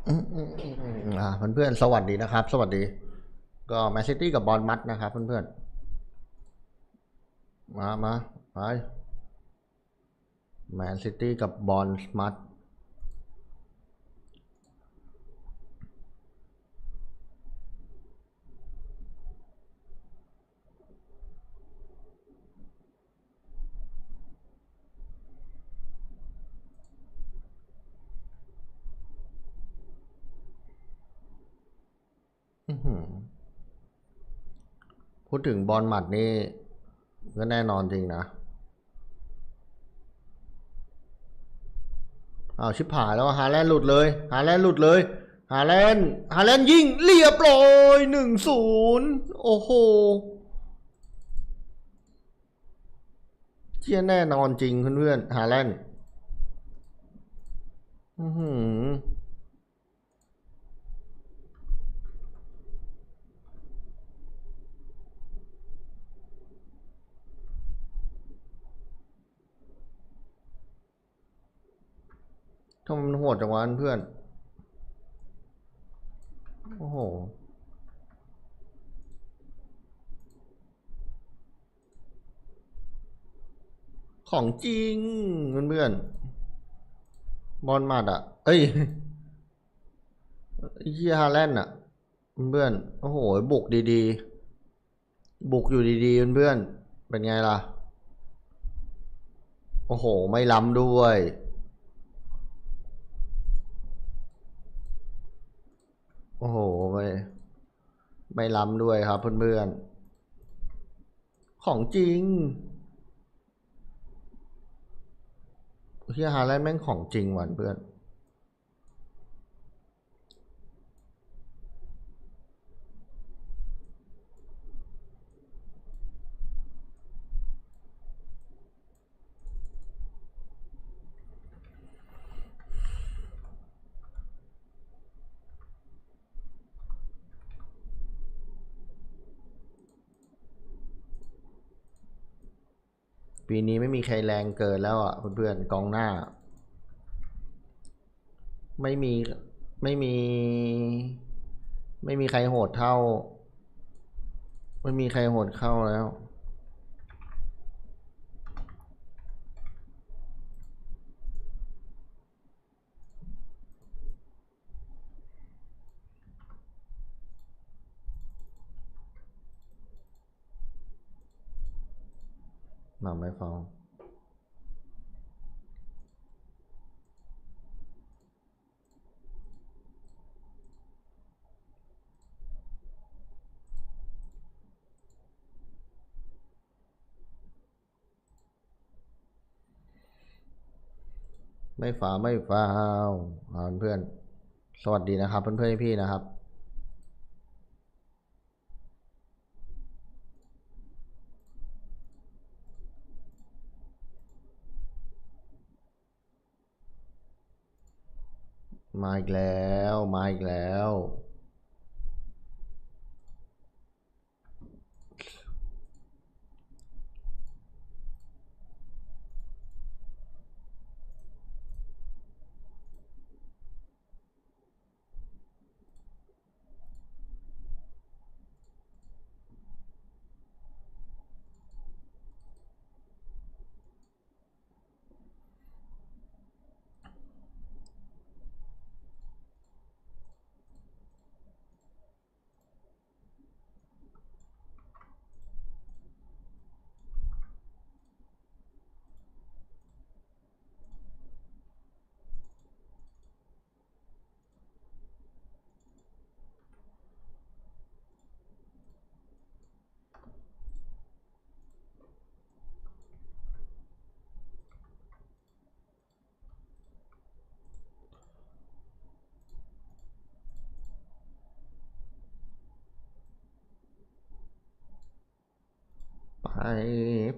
เพื่อนๆสวัสดีนะครับสวัสดีก็แมนซิตี้กับบอลมัดนะครับเพื่อนๆมาไปแมนซิตี้กับบอลมัดพูดถึงบอลมัดนี่ก็แน่นอนจริงนะชิบหายแล้วฮาแลนด์หลุดเลยฮาแลนด์ยิงเรียบร้อย1-0โอ้โหเชี่ยแน่นอนจริงเพื่อนๆฮาแลนด์ทำไมมันโหดจังวะเพื่อนโอ้โหของจริงเพื่อนๆบอลมัดอ่ะเอ้ยเฮียฮาแลนด์อ่ะเพื่อนโอ้โหบุกดีๆบุกอยู่ดีๆเพื่อนเป็นไงล่ะโอ้โหไม่ล้ำด้วยโอ้โหไม่ล้ำด้วยครับเพื่อนๆของจริงเฮียฮาแลนด์แม่งของจริงว่ะเพื่อนปีนี้ไม่มีใครแรงเกินแล้วอ่ะเพื่อนๆกองหน้าไม่มีไม่มีไม่มีใครโหดเท่าไม่มีใครโหดเข้าแล้วมาไม่ฟังไม่ฟ้าเพื่อนสวัสดีนะครับเพื่อนๆพี่นะครับมาอีกแล้ว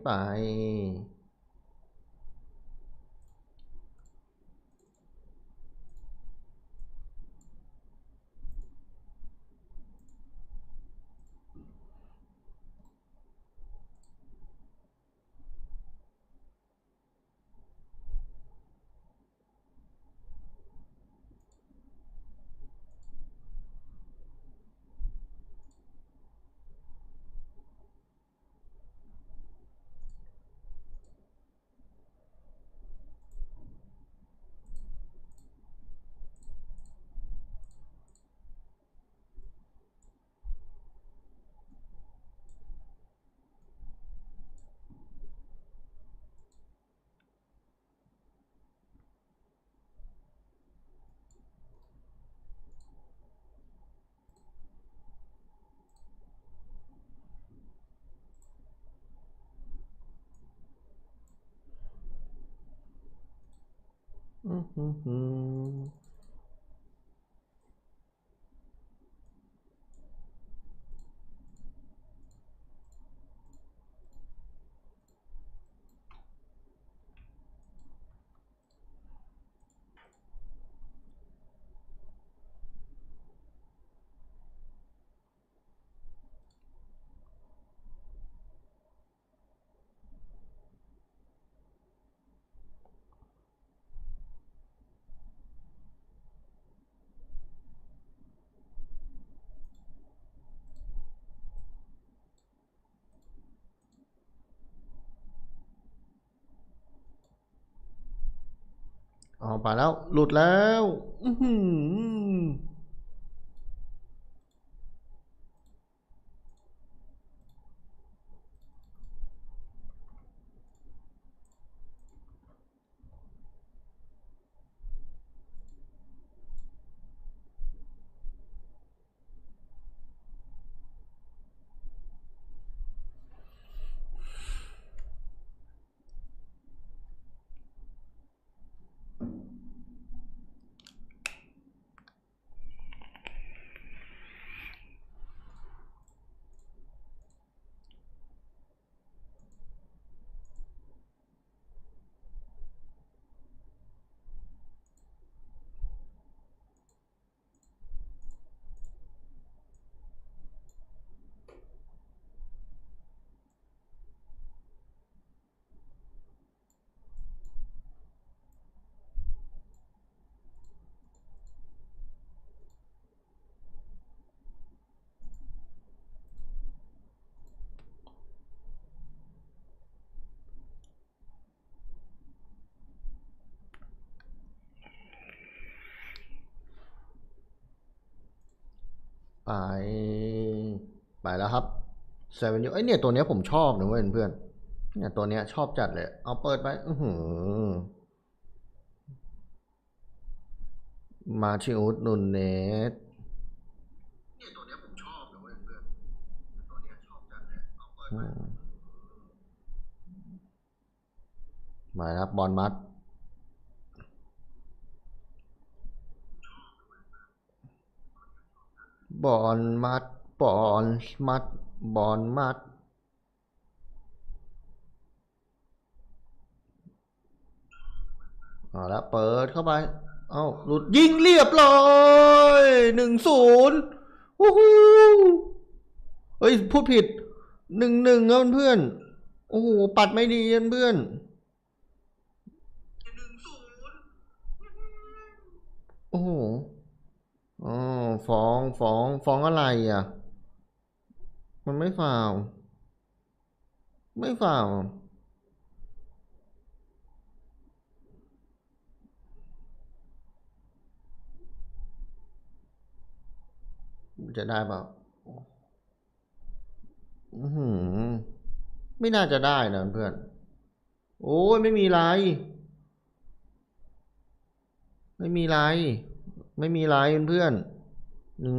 ไป อือหือหือออกไปแล้วหลุดแล้วอือหือไปไปแล้วครับเซเว่นยูไอเนี่ยตัวเนี้ยผมชอบนะเว้ยเพื่อนเนี่ยตัวเนี้ยชอบจัดเลยเอาเปิดไปอือหือมาชิอุสนุนเนสเนี่ยตัวเนี้ยผมชอบนะเว้ยเพื่อนตัวเนี้ยชอบจัดเลยเอาเปิดไปมาครับบอลมัดบอลมัดบอลมัดบอลมัดเอาละเปิดเข้าไปเอาหลุดยิงเรียบร้อย1-0วู้ฮู้เฮ้ยพูดผิด1-1ครับเพื่อนโอ้โหปัดไม่ดีเพื่อนโอ้โหอ๋อฟ้องอะไรอ่ะมันไม่ฟาวไม่ฟาวจะได้เปล่าอือหือไม่น่าจะได้นะเพื่อนโอ้ยไม่มีไรไม่มีไรไม่มีไรเพื่อนหนึ่ง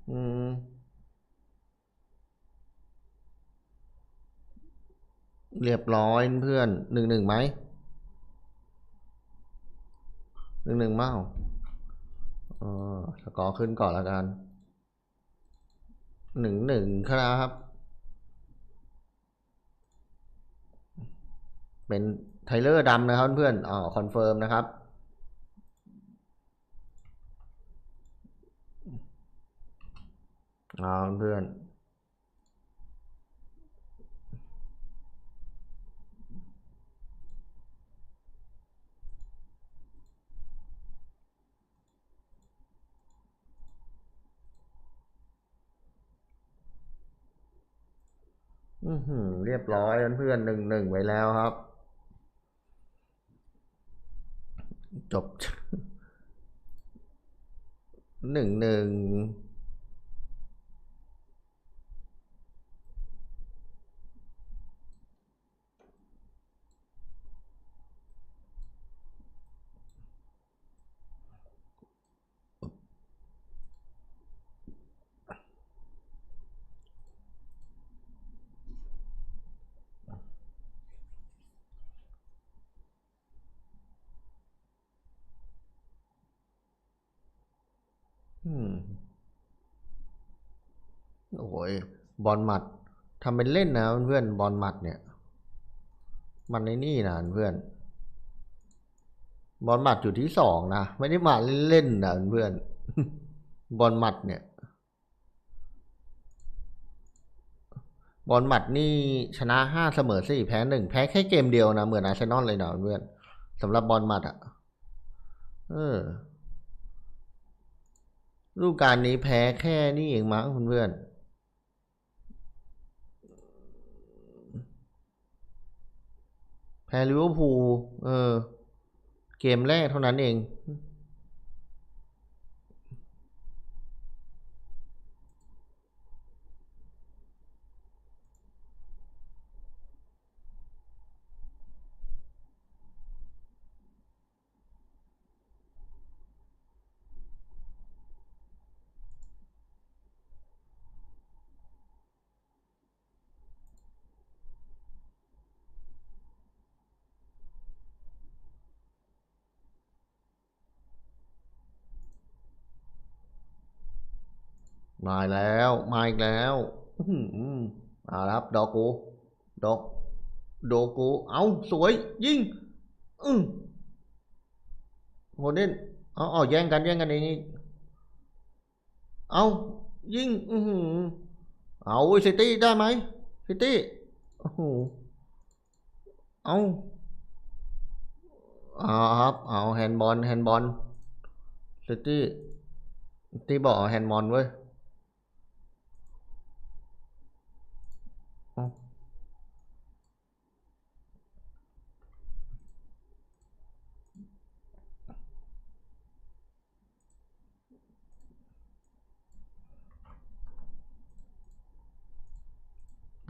อืมเรียบร้อยเพื่อน1-1ไหม1-1เปล่าเออสกอร์ขึ้นก่อนแล้วกัน1-1ครับเป็นไทเลอร์ดำนะครับเพื่อนอ๋อคอนเฟิร์มนะครับอ๋อเพื่อนเรียบร้อยเพื่อน1-1ไว้แล้วครับจบ1-1 อืมโอ้ยบอลหมัดทำเป็นเล่นนะเพื่อนบอลหมัดเนี่ยมันในนี่นะเพื่อนบอลหมัดอยู่ที่สองนะไม่ได้มาเล่นๆนะเพื่อนบอลหมัดเนี่ยบอลหมัดนี่ชนะ5เสมอ4แพ้1แพ้แค่เกมเดียวนะเหมือนอาร์เซนอลเลยนะเพื่อนสำหรับบอลหมัดอ่ะเออฤดูกาลนี้แพ้แค่นี้เองมั้งเพื่อนแพ้ลิเวอร์พูลเออเกมแรกเท่านั้นเองมาแล้วมาอีกแล้วเอาละครับดอกกูดอกโดกูเอาสวยยิงอืมโหเด่นเอาแย่งกันเองอีกเอายิงเอาซิตี้ได้ไหมซิตี้โอ้โหเอาเอาครับเอาแฮนด์บอลซิตี้ที่บอกเอาแฮนด์บอลเว้ยเอา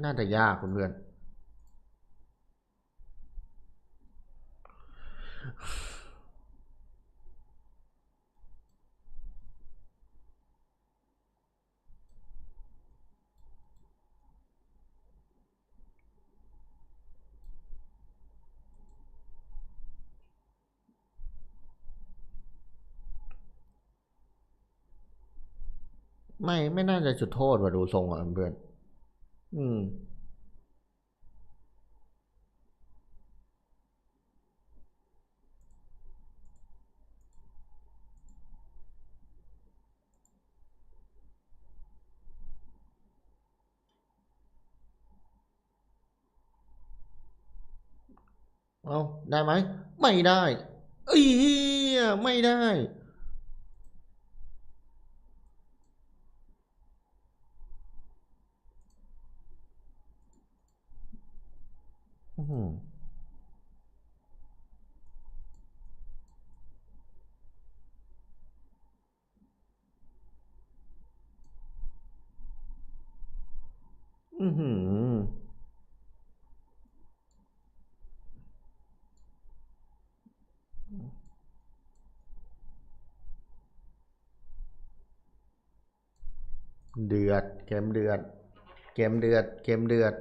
น่าจะยากเพื่อนไม่น่าจะจุดโทษว่ะดูทรงอ่ะเพื่อนอืมเอาได้ไหมไม่ได้เอ้ยเหี้ยไม่ได้อืออือหือเดือดเกมเดือดเกมเดือด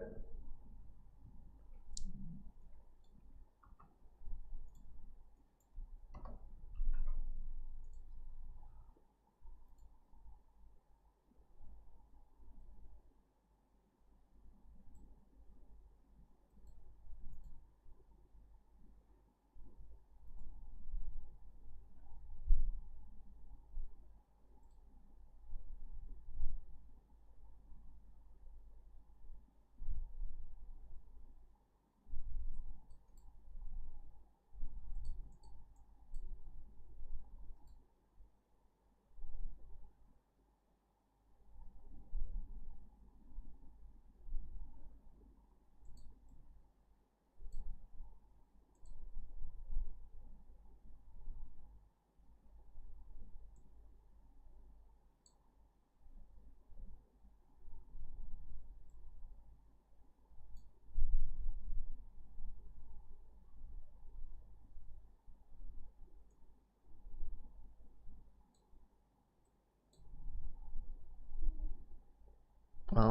เอา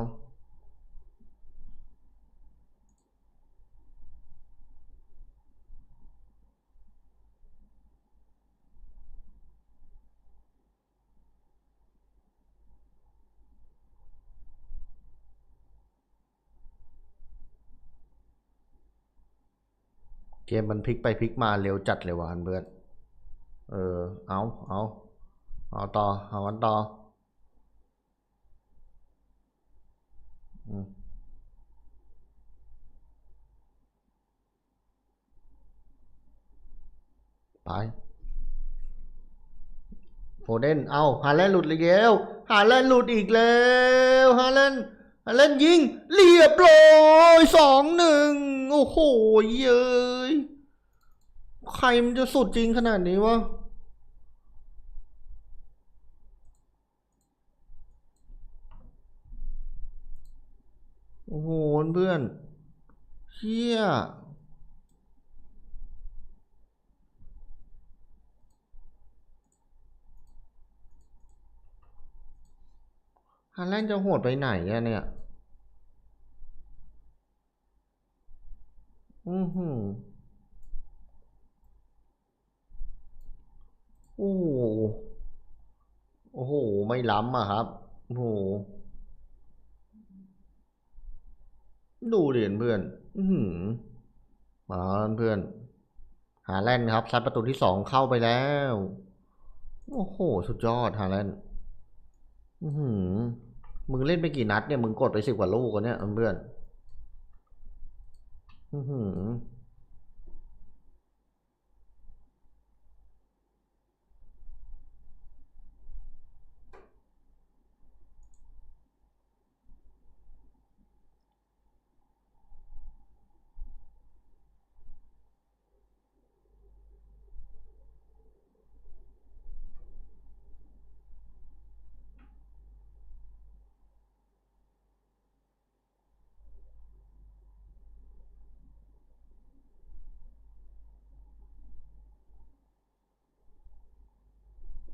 เกมมันพลิกไปพลิกมาเร็วจัดเลยว่ะเพื่อนเอาต่อเอาวันต่อไปโฟเดนเอาฮาแลนด์หลุดเลยแล้วฮาแลนด์หลุดอีกแล้วฮาแลนด์ยิงเรียบร้อย2-1โอ้โหเย้ยใครมันจะสุดจริงขนาดนี้วะโอ้โหเพื่อนเชี่ยฮาแลนด์จะโหดไปไหนอะเนี่ยโอ้โหโอ้โหไม่ล้ำอะครับโอ้โหดูเด่นเพื่อนมาเพื่อนฮาแลนด์ครับซัดประตูที่2เข้าไปแล้วโอ้โหสุดยอดฮาแลนด์มึงเล่นไปกี่นัดเนี่ยมึงกดไป10 กว่าลูกกันเนี่ยเพื่อน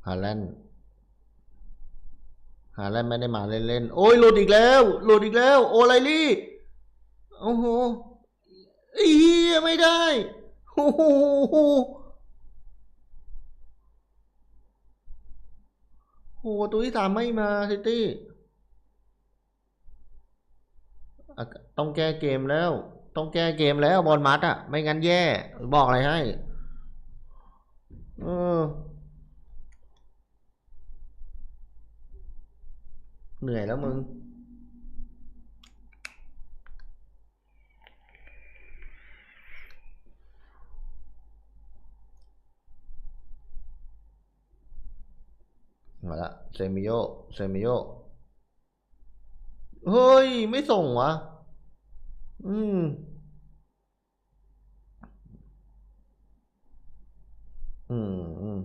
ฮาแลนด์ไม่ได้มาเล่นๆโอ้ยหลุดอีกแล้วโอไลลี่โอ้โหเฮียไม่ได้โอ้โหตัวที่3ไม่มาซิตี้ต้องแก้เกมแล้วบอลมัดอะไม่งั้นแย่บอกอะไรให้เออเหนื่อยแล้วมึงมาละเซมิโยเฮ้ยไม่ส่งวะอืมอืม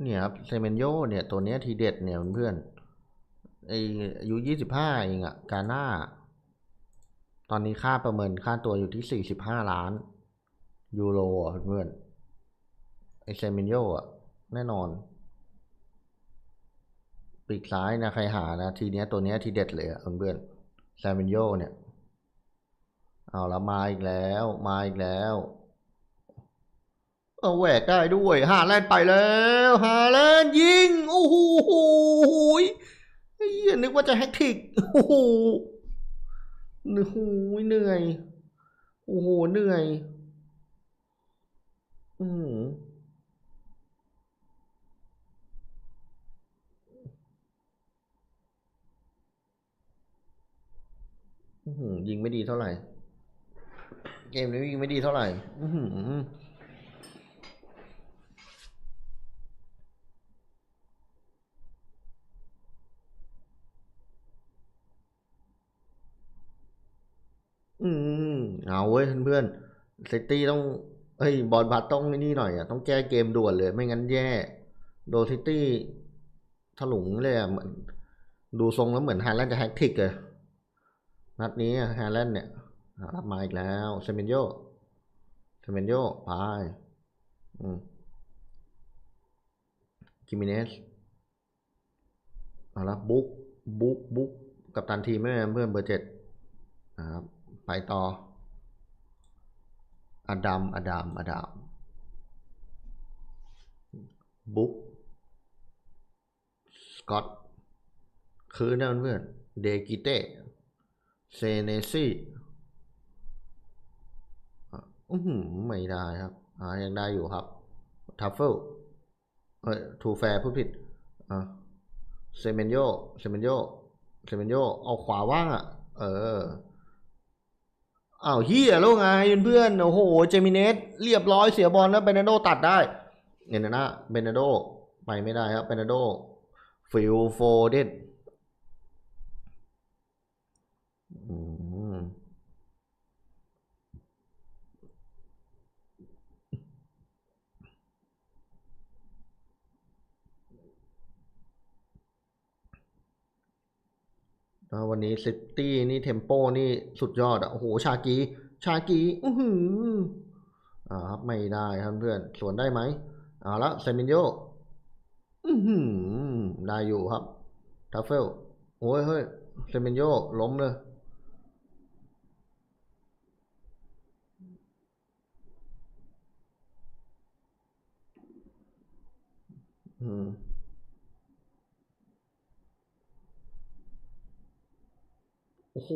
เนี่ยครับเซเมนโยเนี่ยตัวเนี้ยทีเด็ดเนี่ยเพื่อนไออายุ25เองอะกาน่าตอนนี้ค่าประเมินค่าตัวอยู่ที่45 ล้านยูโรอ่ะเพื่อนไอเซเมนโยอ่ะแน่นอนปีกซ้ายนะใครหานะทีเนี้ยตัวเนี้ยทีเด็ดเลยอ่ะเพื่อนเซเมนโยเนี่ยเอาแล้วมาอีกแล้วเอาแหวกได้ด้วยฮาแลนด์ไปแล้วฮาแลนด์ยิงโอ้โหนึกว่าจะแฮตทริกโอ้โหเหนื่อยโอ้โหเหนื่อยอืมยิงไม่ดีเท่าไหร่เกมนี้ยิงไม่ดีเท่าไหร่ เอาเว้ยเพื่อนซิตี้ต้องเฮ้ยบอลบัตต้องนี่หน่อยอ่ะต้องแก้เกมด่วนเลยไม่งั้นแย่โดนซิตี้ถลุงเลยอ่ะเหมือนดูทรงแล้วเหมือนฮาแลนด์จะแฮตทริกเลยนัดนี้ฮาแลนด์เนี่ยรับมาอีกแล้วเซเมนโยไปคิมิเนสเอาละบุ๊กกับตันทีมแม่เพื่อนเบอร์7นะครับไปต่ออดัมบุ๊กสกอตคือนั่นเพื่อนเดกิเต้เซเนซี่ไม่ได้ครับยังได้อยู่ครับทัฟเฟิลทูแฟร์ผู้ผิดเซเมนโยเอาขวาว่างอ่ะอ้าวเฮียแล้วไงเพื่อนโอ้โหเจมิเนสเรียบร้อยเสียบอลแล้วเบเนโดตัดได้เนี่ยนะเบเนโดไปไม่ได้ครับเบเนโดฟิลโฟเดนวันนี้ซิตี้นี่เทมโปนี่สุดยอดอ่ะโอ้โหชากีครับไม่ได้ครับเพื่อนสวนได้ไหมแล้วเซมินโยได้อยู่ครับทัฟเฟลโอ้ยเฮ้ยเซมินโยล้มเลยโอ้โห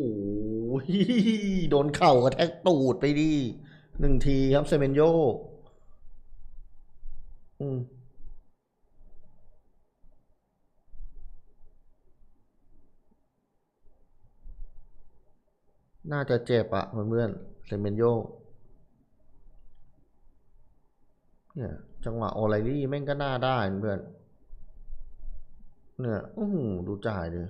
โดนเข่ากระแทกตูดไปดิ1 ทีครับเซเมนโยน่าจะเจ็บอะเพื่อนเซเมนโยเนี่ยจังหวะโอไลลี่แม่งก็น่าได้เพื่อนเนี่ยดูจ่ายเลย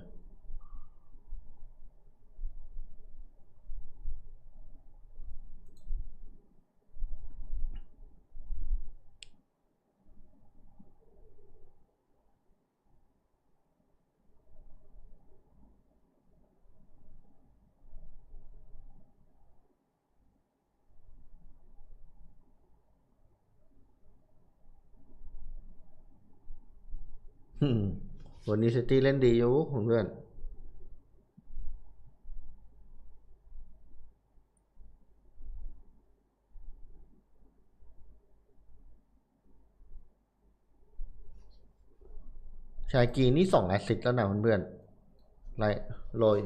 วันนี้ซิตี้เล่นดีอยู่เพื่อนชายกีนี่2 แอสซิสต์แล้วนะเพื่อนไรโรย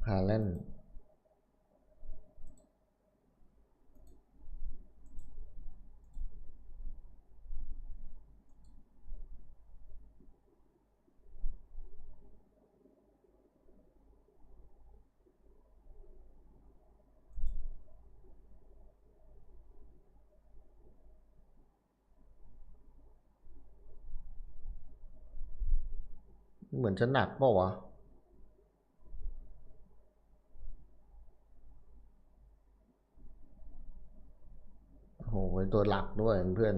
ฮาแลนด์เหมือนจะหนักเปล่าวะโอ้โหตัวหลักด้วยเพื่อน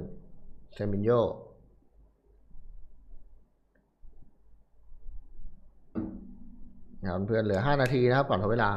เซมินโยเพื่อนเหลือ5 นาทีนะครับก่อนทดเวลา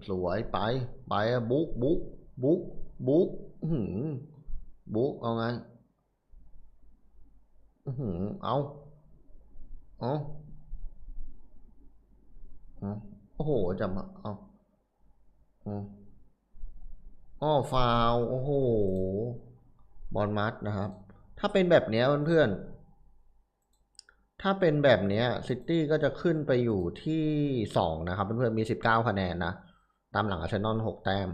สวยไปบุ๊กบุ๊กบุ๊กบุ๊กบุ๊กเอาไงเอาโอ้โหจับเอาอ้อฟาวโอ้โหบอลมัดนะครับถ้าเป็นแบบนี้เพื่อนๆถ้าเป็นแบบนี้ซิตี้ก็จะขึ้นไปอยู่ที่2นะครับเพื่อนๆมี19คะแนนนะตามหลังอาร์เซนอล6แต้ม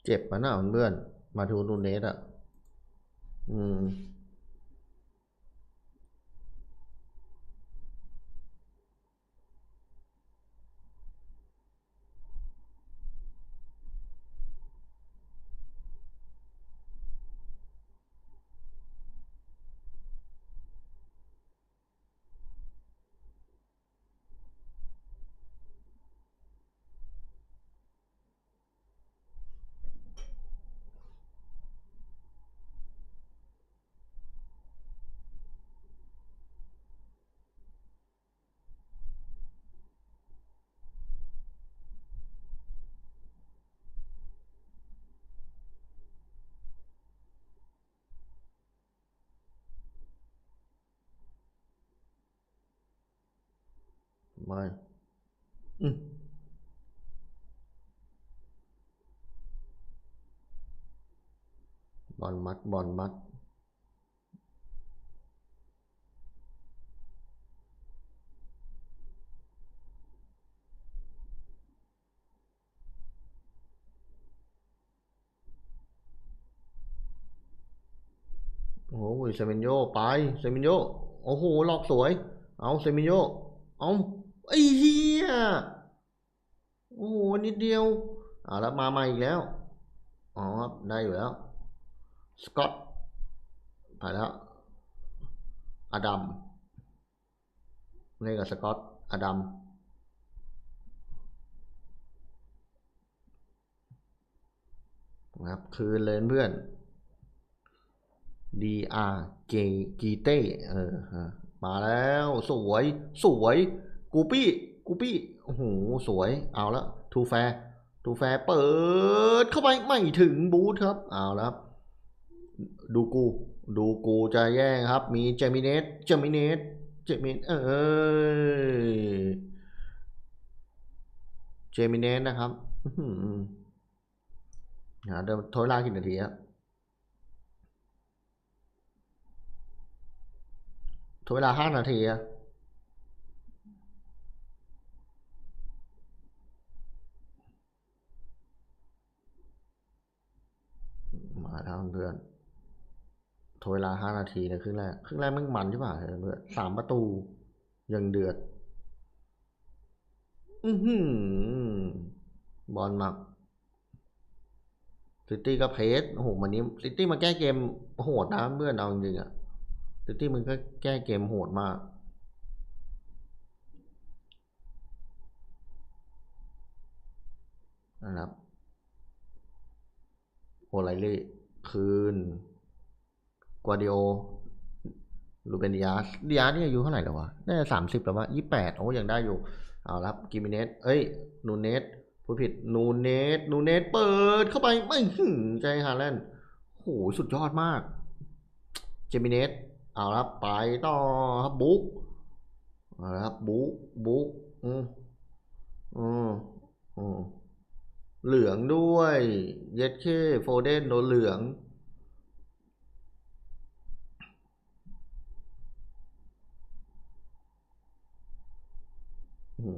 เจ็บมาหน้าเพื่อนมาทูนูเนสอ่ะไม่บอลมัดโอ้โหเซมินโยไปเซมินโยโอ้โหหลอกสวยเอาเซมินโยเอาไอ้เหี้ยโอ้โหนิดเดียวแล้วมาใหม่อีกแล้วอ๋อครับได้อยู่แล้วสกอตไปแล้วอดัมเล่นกับสกอตอดัมนะครับคืนเลยเพื่อน เกีเต้มาแล้วสวยกูปี้โอ้โหสวยเอาละทูแฟร์เปิดเข้าไปไม่ถึงบูทครับเอาแล้วครับดูกูจะแย่งครับมีเจมิเนตเจมิเนตนะครับเดี๋ยวทดเวลากี่นาทีครับทดเวลา5 นาทีอะมาแล้วเพื่อนทดเวลา5 นาทีในครึ่งแรกมันมันใช่ป่ะเพื่อน3 ประตูยังเดือดบอลมาซิตี้ก็เพสโอ้โหวันนี้ซิตี้มาแก้เกมโหดนะเพื่อนเอาจริงๆอ่ะซิตี้มันก็แก้เกมโหดมากนะครับโอไลเล่คืนกวาดิโอลูเบนดิอาสนี่อายุเท่าไหร่แล้ววะน่าจะ30แล้ววะ28โอ้ยังได้อยู่เอาละกิมิเนสนูเนสผู้ผิดนูเนสเปิดเข้าไปไม่ใจฮาแลนด์โหสุดยอดมากเจมิเนสเอาละไปต่อครับบุ๊กเอาละครับบุ๊กอืมอืมเหลืองด้วยเย็ดเคโฟเดนโดนเหลือง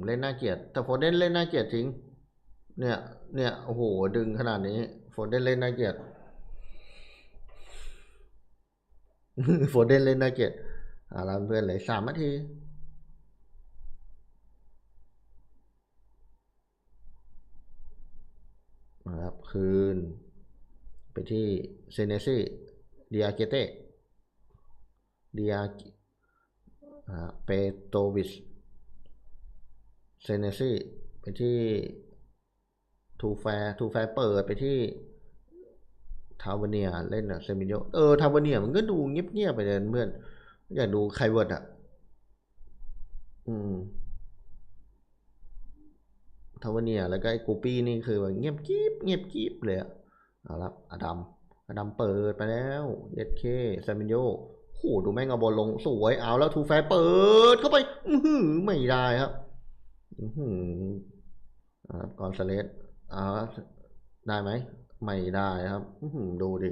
เล่นน่าเกลียดแต่โฟเดนเล่นน่าเกลียดจริงเนี่ยโอ้โหดึงขนาดนี้โฟเดนเล่นน่าเกลียดโฟเดนเล่นน่าเกลียดแล้วเพื่อนเลย3 นาทีนะครับคืนไปที่เซเนซี่ดิอาเกเต้ดิอา เปโตวิชเซเนซี่ไปที่ทูแฟร์เปิดไปที่ทาวเนียเล่นเซมิโยทาวเนียมันก็ดูเงียบๆไปเลยเพื่อนอยากดูไคเวิร์ดอืมทาวเนียแล้วก็ไอ้กูปี้นี่คือแบบเงียบกิ๊บเลยเอาละอดัมเปิดไปแล้วเอสเคเซมิโยโหดูแม่งเอาบอลลงสวยเอาแล้วทูแฟร์เปิดเข้าไปไม่ได้ครับกอนซาเลสอ่าได้ไหมไม่ได้ครับดูดิ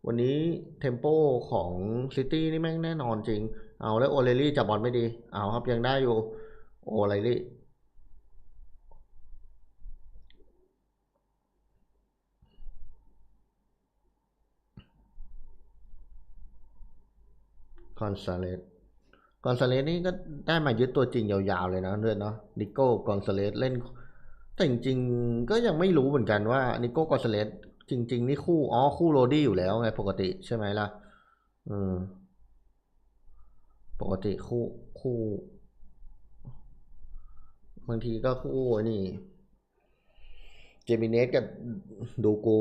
วันนี้เทมโปของซิตี้นี่แม่งแน่นอนจริงเอาแล้วโอเลลี่จับบอลไม่ดีเอาครับยังได้อยู่โอเลลี่กอนซาเลสนี่ก็ได้มายึดตัวจริงยาวๆเลยนะเพื่อนเนาะนิโก้กอนซาเลสเล่นแต่จริงๆก็ยังไม่รู้เหมือนกันว่านิโก้กอนซาเลสจริงๆนี่คู่โรดี้อยู่แล้วไงปกติใช่ไหมล่ะอืมปกติคู่บางทีก็คู่นี่เจมิเนสกับดูกู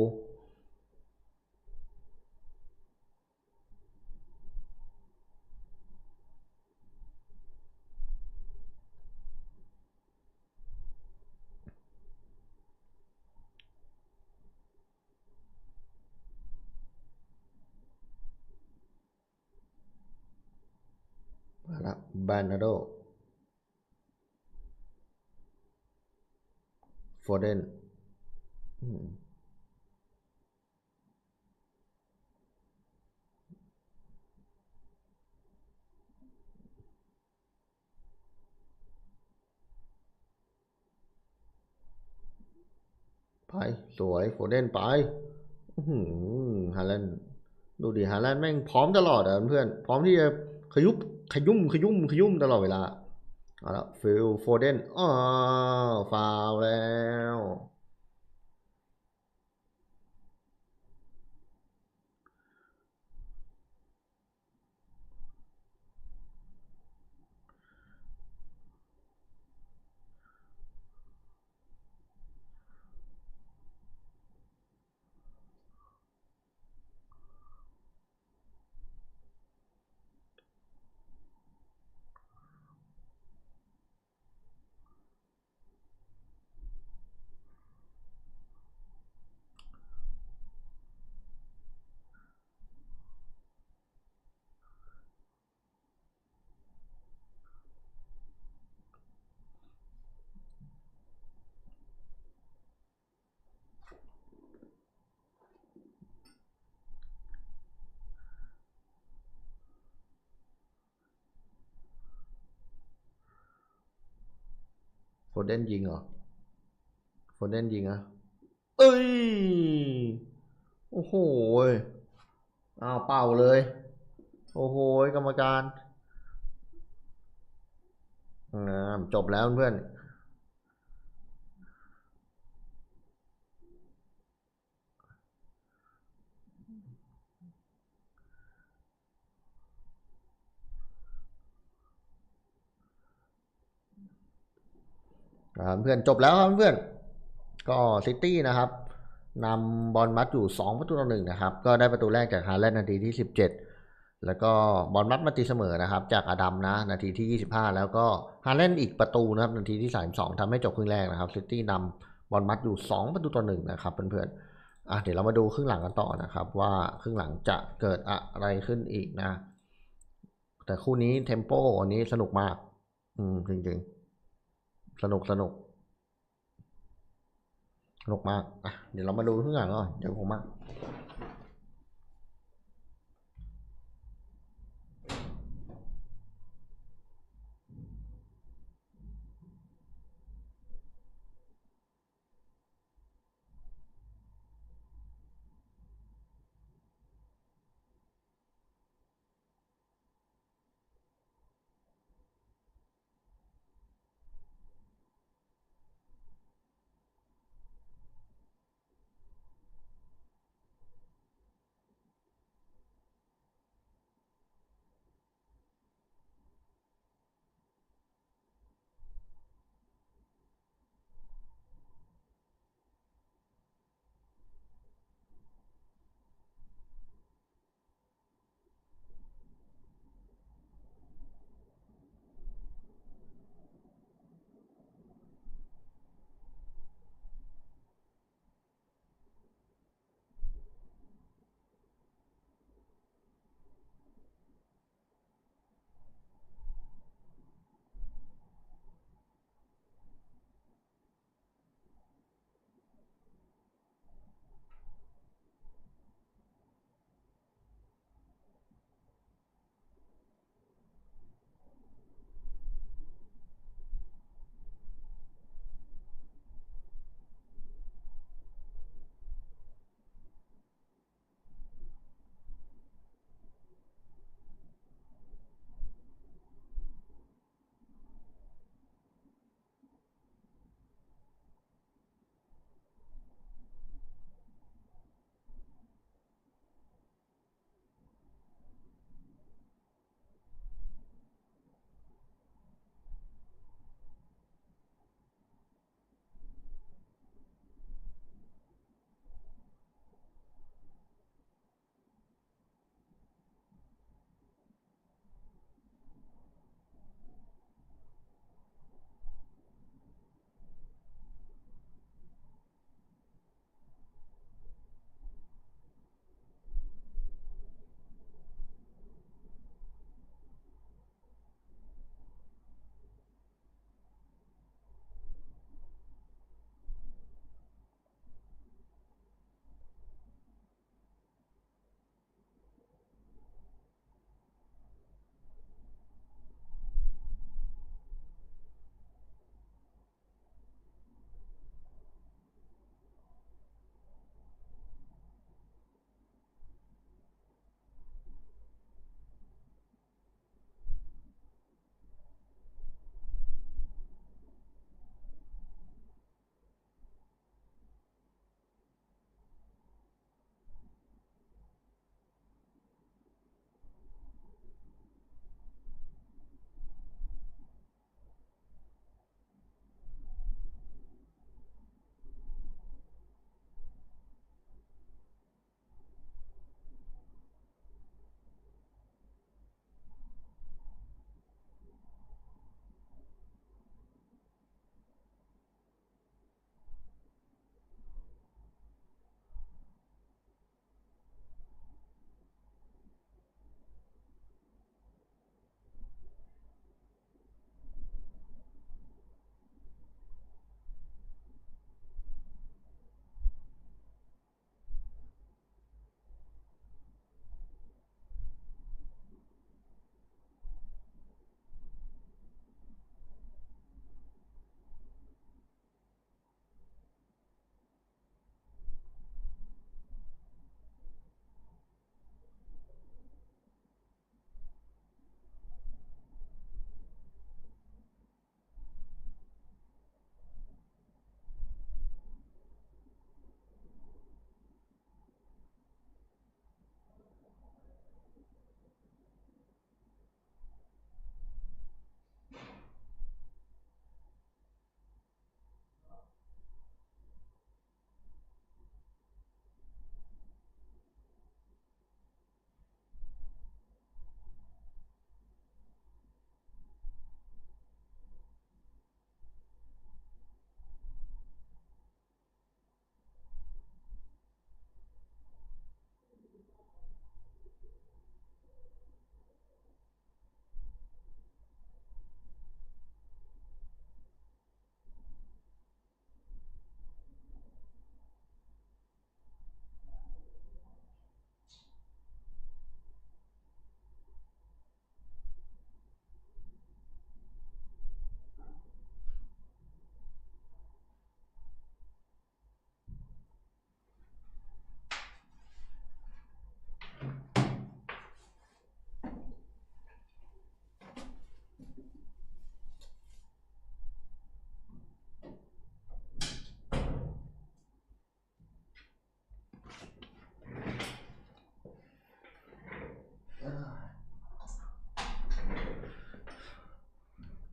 มาละบานาโดโฟเดนไปสวยโฟเดนไปฮาแลนด์ดูดิฮาแลนด์แม่งพร้อมตลอดเพื่อนพร้อมที่จะขยุบขยุ่มตลอดเวลาเอาละฟิลโฟเดนฟาวแล้วโฟเดนยิงเหรอโฟเดนยิงเอ้ยโอ้โหเป่าเลยโอ้โหกรรมการจบแล้วเพื่อนเพื่อนจบแล้วครับเพื่อนก็ซิตี้นะครับนำบอลมัดอยู่2-1นะครับก็ได้ประตูแรกจากฮาแลนด์นาทีที่17แล้วก็บอลมัดมาตีเสมอนะครับจากอดัมนะนาทีที่25แล้วก็ฮาแลนด์อีกประตูนะครับนาทีที่32ทำให้จบครึ่งแรกนะครับซิตี้นำบอลมัดอยู่2-1นะครับเพื่อนๆเดี๋ยวเรามาดูครึ่งหลังกันต่อนะครับว่าครึ่งหลังจะเกิดอะไรขึ้นอีกนะแต่คู่นี้เทมโปอันนี้สนุกมากจริงๆสนุกมากเดี๋ยวเรามาดูครึ่งหลังก่อนเดี๋ยวผมมา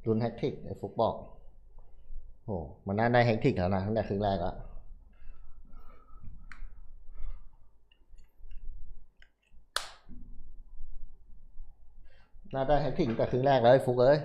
ลุ้นแฮกทิกไอ้ฟุกบอกโอ้มันน่าได้แฮกทิกแล้วนะตั้งแต่ครึ่งแรกแล้วน่าได้แฮกทิกตั้งแต่ครึ่งแรกแล้วไอ้ฟุกเอ้ย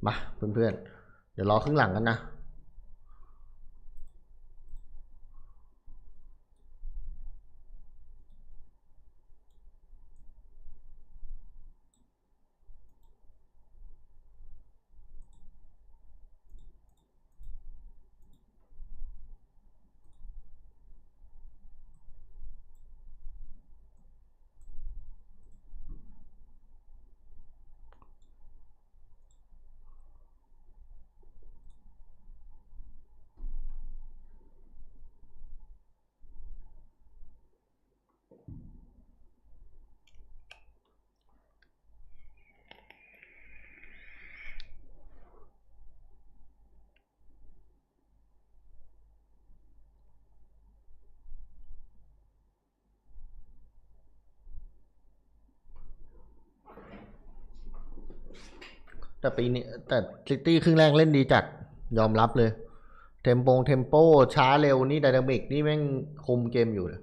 มาเพื่อนๆเดี๋ยวรอครึ่งหลังกันนะแต่ปีนี้แต่ซิตี้ครึ่งแรกเล่นดีจัดยอมรับเลยเทมโปช้าเร็วนี่ไดนามิกนี่แม่งคุมเกมอยู่เลย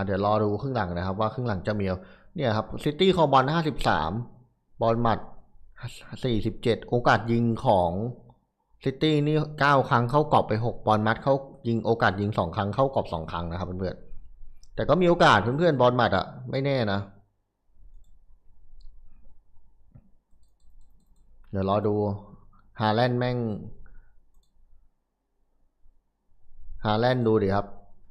เดี๋ยวรอดูครึ่งหลังนะครับว่าครึ่งหลังจะมีเนี่ยครับซิตี้คอบอล53บอลหมัด47โอกาสยิงของซิตี้นี่9ครั้งเข้ากรอบไป6บอลมัดเขายิงโอกาสยิง2ครั้งเข้ากรอบ2ครั้งนะครับเพื่อนๆแต่ก็มีโอกาสเพื่อนๆบอลหมัดไม่แน่นะเดี๋ยวรอดูฮาแลนด์แม่งฮาแลนด์ดูดิครับ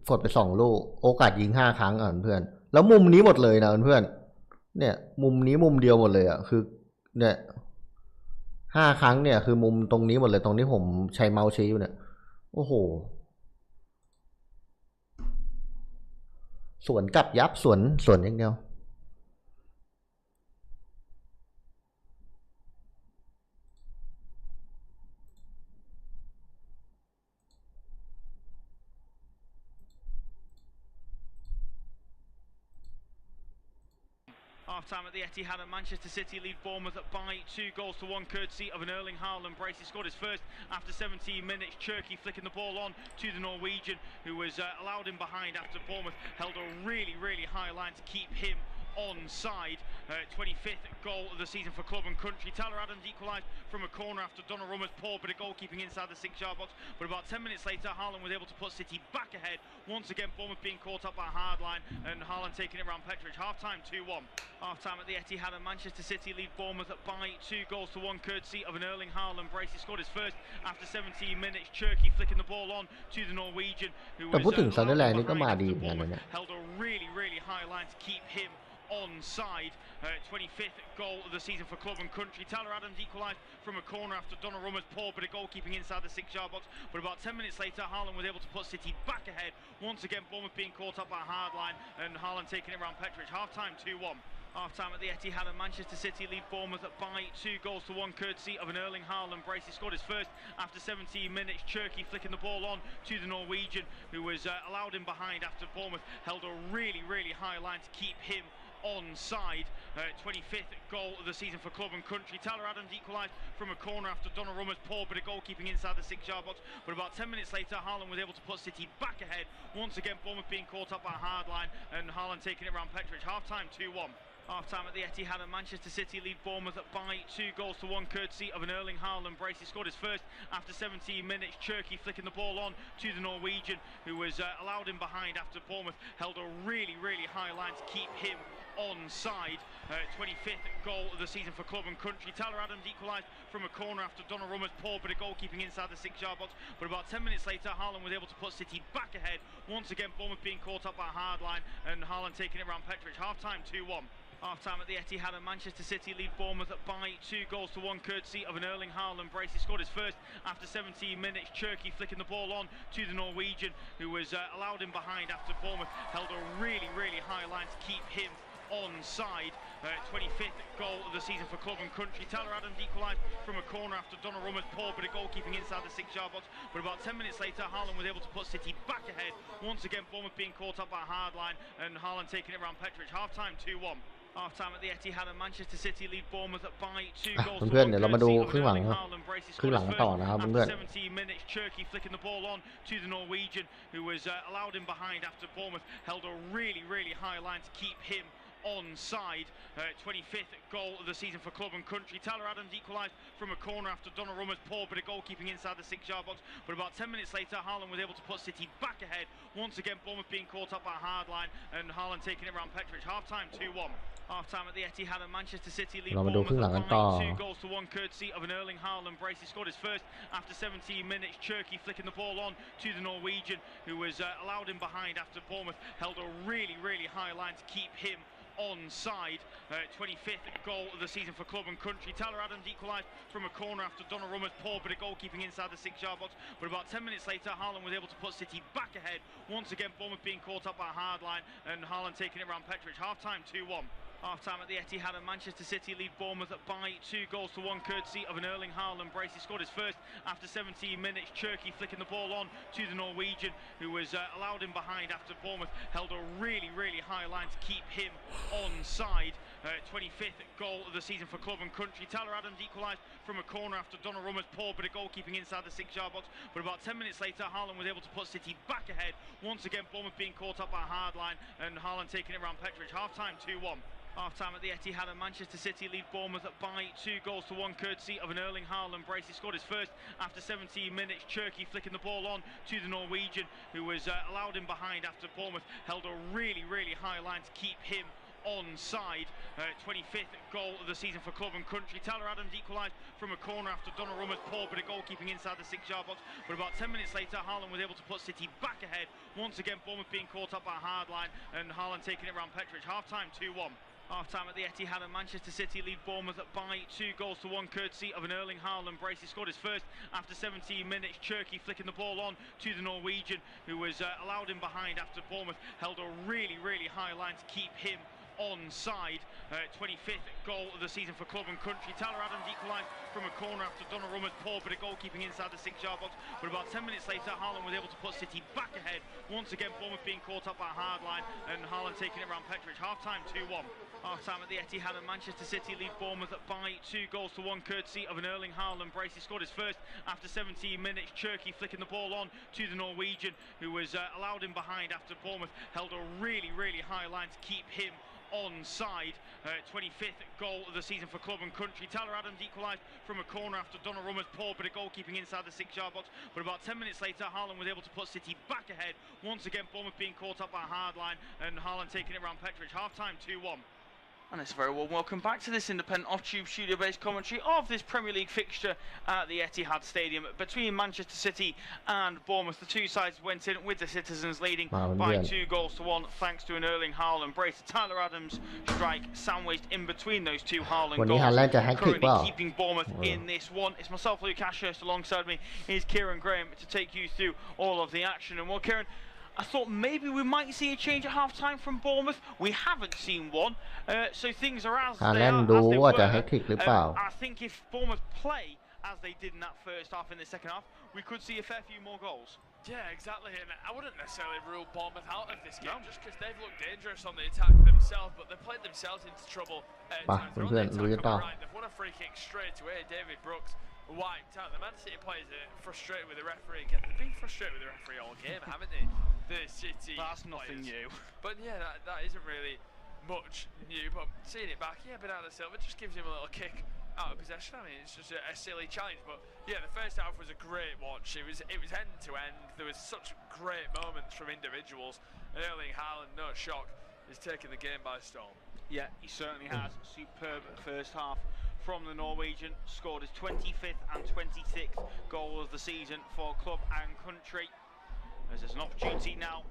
กดไป2ลูกโอกาสยิง5ครั้งเพื่อนแล้วมุมนี้หมดเลยนะเพื่อนเนี่ยมุมนี้มุมเดียวหมดเลยคือเนี่ย5ครั้งเนี่ยคือมุมตรงนี้หมดเลยตรงที่ผมใช้เมาส์ชี้อยู่เนี่ยโอ้โหสวนกลับยับสวนอย่างเดียวHalf-time at the Etihad and Manchester City lead Bournemouth by 2-1 courtesy of an Erling Haaland brace. He scored his first after 17 minutes. Cherky flicking the ball on to the Norwegian, who was allowed in behind after Bournemouth held a really high line to keep him onside. 25th goal of the season for club and country. Tyler Adams equalised from a corner after Donnarumma's poor bit of goalkeeping inside the 6-yard box, but about 10 minutes later Haaland was able to put City back ahead. Once again Bournemouth being caught up by a hard line and Haaland taking it around Petrovich. Half-time 2-1. Half-time at the Etihad and Manchester City lead Bournemouth by 2-1 courtesy of an Erling Haaland brace. He scored his first after 17 minutes. Cherky flicking the ball on to the Norwegian, who was allowed in behind after Bournemouth held a really high line to keep him onside. 25th goal of the season for club and country. Tyler Adams equalised from a corner after Donnarumma's poor bit of goalkeeping inside the 6-yard box, but about 10 minutes later Haaland was able to put City back ahead. Once again Bournemouth being caught up by a hard line and Haaland taking it around Petrovich. Half-time 2-1. Half-time at the Etihad and Manchester City lead Bournemouth by 2-1 courtesy of an Erling Haaland brace. He scored his first after 17 minutes. Cherky flicking the ball on to the Norwegian, who was allowed in behind after Bournemouth held a really high line to keep him onside. 25th goal of the season for club and country. Tyler Adams equalised from a corner after Donnarumma's poor bit of goalkeeping inside the 6-yard box, but about 10 minutes later Haaland was able to put City back ahead. Once again Bournemouth being caught up by a hard line and Haaland taking it around Petrovich. Half-time 2-1. Half-time at the Etihad and Manchester City lead Bournemouth by 2-1 courtesy of an Erling Haaland brace. He scored his first after 17 minutes. Cherky flicking the ball on to the Norwegian, who was allowed in behind after Bournemouth held a really high line to keep him onside. 25th goal of the season for club and country. Tyler Adams equalised from a corner after Donnarumma's poor bit of goalkeeping inside the 6-yard box. But about 10 minutes later, Haaland was able to put City back ahead. Once again, Bournemouth being caught up by hardline and Haaland taking it around Petrovic. Half-time 2-1. Half-time at the Etihad and Manchester City lead Bournemouth by 2 goals to 1 courtesy of an Erling Haaland brace. He scored his first after 17 minutes. Cherky flicking the ball on to the Norwegian, who was allowed in behind after Bournemouth held a really high line to keep him onside. 25th goal of the season for club and country. Tyler Adams equalised from a corner after Donnarumma's poor bit of goalkeeping inside the 6-yard box. But about 10 minutes later, Haaland was able to put City back ahead. Once again, Bournemouth being caught up by hardline and Haaland taking it around Petrovic. Half-time 2-1. Half-time at the Etihad and Manchester City lead Bournemouth by 2 goals to 1. เพื่อนๆเดี๋ยวเรามาดูครึ่งหลังต่อนะครับเพื่อน after 17 minutes, Cherky flicking the ball on to the Norwegian, who was allowed in behind after Bournemouth held a really high line to keep him onside. 25th goal of the season for club and country. Tyler Adams equalised from a corner after Donnarumma's poor bit of goalkeeping inside the 6-yard box. But about 10 minutes later, Haaland was able to put City back ahead. Once again, Bournemouth being caught up by hardline and Haaland taking it around Petrovic. Half-time 2-1. Half-time at the Etihad and Manchester City lead Bournemouth by 2 goals to 1 courtesy of an Erling Haaland brace. He scored his first after 17 minutes. Cherky flicking the ball on to the Norwegian, who was allowed in behind after Bournemouth held a really high line to keep him onside. 25th goal of the season for club and country. Tyler Adams equalised from a corner after Donnarumma's poor bit of goalkeeping inside the 6-yard box. But about 10 minutes later, Haaland was able to put City back ahead. Once again, Bournemouth being caught up by hardline and Haaland taking it around Petrovic. Half-time 2-1. Half-time at the Etihad and Manchester City lead Bournemouth by 2 goals to 1 courtesy of an Erling Haaland brace. He scored his first after 17 minutes. Cherky flicking the ball on to the Norwegian, who was allowed in behind after Bournemouth held a really high line to keep him onside. 25th goal of the season for club and country. Tyler Adams equalised from a corner after Donnarumma's poor bit of goalkeeping inside the 6-yard box. But about 10 minutes later, Haaland was able to put City back ahead. Once again, Bournemouth being caught up by hardline and Haaland taking it around Petrovic. Half-time 2-1. Half-time at the Etihad and Manchester City lead Bournemouth by 2 goals to 1 courtesy of an Erling Haaland brace. He scored his first after 17 minutes. Cherky flicking the ball on to the Norwegian, who was allowed in behind after Bournemouth held a really high line to keep him onside. 25th goal of the season for club and country. Tyler Adams equalised from a corner after Donnarumma's poor bit of goalkeeping inside the 6-yard box. But about 10 minutes later, Haaland was able to put City back ahead. Once again, Bournemouth being caught up by hardline and Haaland taking it around Petrovic. Half-time 2-1. Half-time at the Etihad and Manchester City lead Bournemouth by 2 goals to 1 courtesy of an Erling Haaland brace. He scored his first after 17 minutes. Cherky flicking the ball on to the Norwegian, who was allowed in behind after Bournemouth held a really high line to keep him onside. 25th goal of the season for club and country. Tyler Adams equalised from a corner after Donnarumma's poor bit of goalkeeping inside the 6-yard box. But about 10 minutes later, Haaland was able to put City back ahead. Once again, Bournemouth being caught up by hardline and Haaland taking it around Petrovic. Half-time 2-1. Half-time at the Etihad and Manchester City lead Bournemouth by 2 goals to 1 courtesy of an Erling Haaland brace. He scored his first after 17 minutes. Cherky flicking the ball on to the Norwegian, who was allowed in behind after Bournemouth held a really high line to keep him onside. 25th goal of the season for club and country. Tyler Adams equalised from a corner after Donnarumma's poor bit of goalkeeping inside the 6-yard box. But about 10 minutes later, Haaland was able to put City back ahead. Once again, Bournemouth being caught up by hardline and Haaland taking it around Petrovic. Half-time 2-1. And it's a very warm welcome back to this independent off-tube studio-based commentary of this Premier League fixture at the Etihad Stadium between Manchester City and Bournemouth. The two sides went in with the citizens leading by 2 goals to 1 thanks to an Erling Haaland brace. Tyler Adams strike sandwiched in between those two Haaland goals, currently keeping Bournemouth in this one. It's myself, Luke Ashurst, alongside me is Kieran Graham to take you through all of the action. And well, Kieran, I thought maybe we might see a change at half-time from Bournemouth. We haven't seen one, so things are as they are. I think if Bournemouth play as they did in that first half, in the second half, we could see a fair few more goals. Yeah, exactly, and I wouldn't necessarily rule Bournemouth out of this game, just because they've looked dangerous on the attack themselves, but they've played themselves into trouble. They've won a free kick straight away. David Brooks wiped out. The Man City players are frustrated with the referee again. They've been frustrated with the referee all game, haven't they? The City That's nothing new. But yeah, that isn't really much new, but seeing it back, yeah, Bernardo Silva just gives him a little kick out of possession. I mean, it's just a silly challenge, but yeah, the first half was a great watch. It was end to end. There was such great moments from individuals. Erling Haaland, no shock, is taking the game by storm. Yeah, he certainly has. Superb first half from the Norwegian. Scored his 25th and 26th goal of the season for club and country. As there's an opportunity now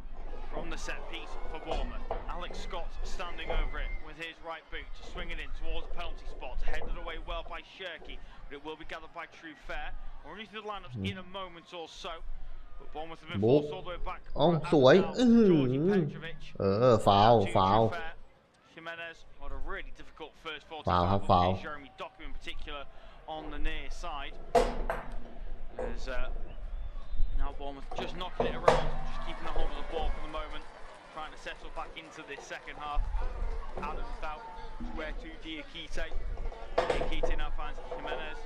from the set piece for Bournemouth. Alex Scott standing over it with his right boot to swing it in towards the penalty spot. Headed away well by Shirky, but it will be gathered by True Fair. We'll run through the lineups in a moment or so. But Bournemouth have been forced all the way back. สวย Georgi Petrovic. ฟาวฟาว Jimenez had a really difficult first 45 Foul, minutes. foul. Jeremy Doku in particular on the near side. There's now Bournemouth just knocking it around, just keeping the hold of the ball for the moment, trying to settle back into this second half. Adams out, square to Diakite. Diakite now finds Jimenez.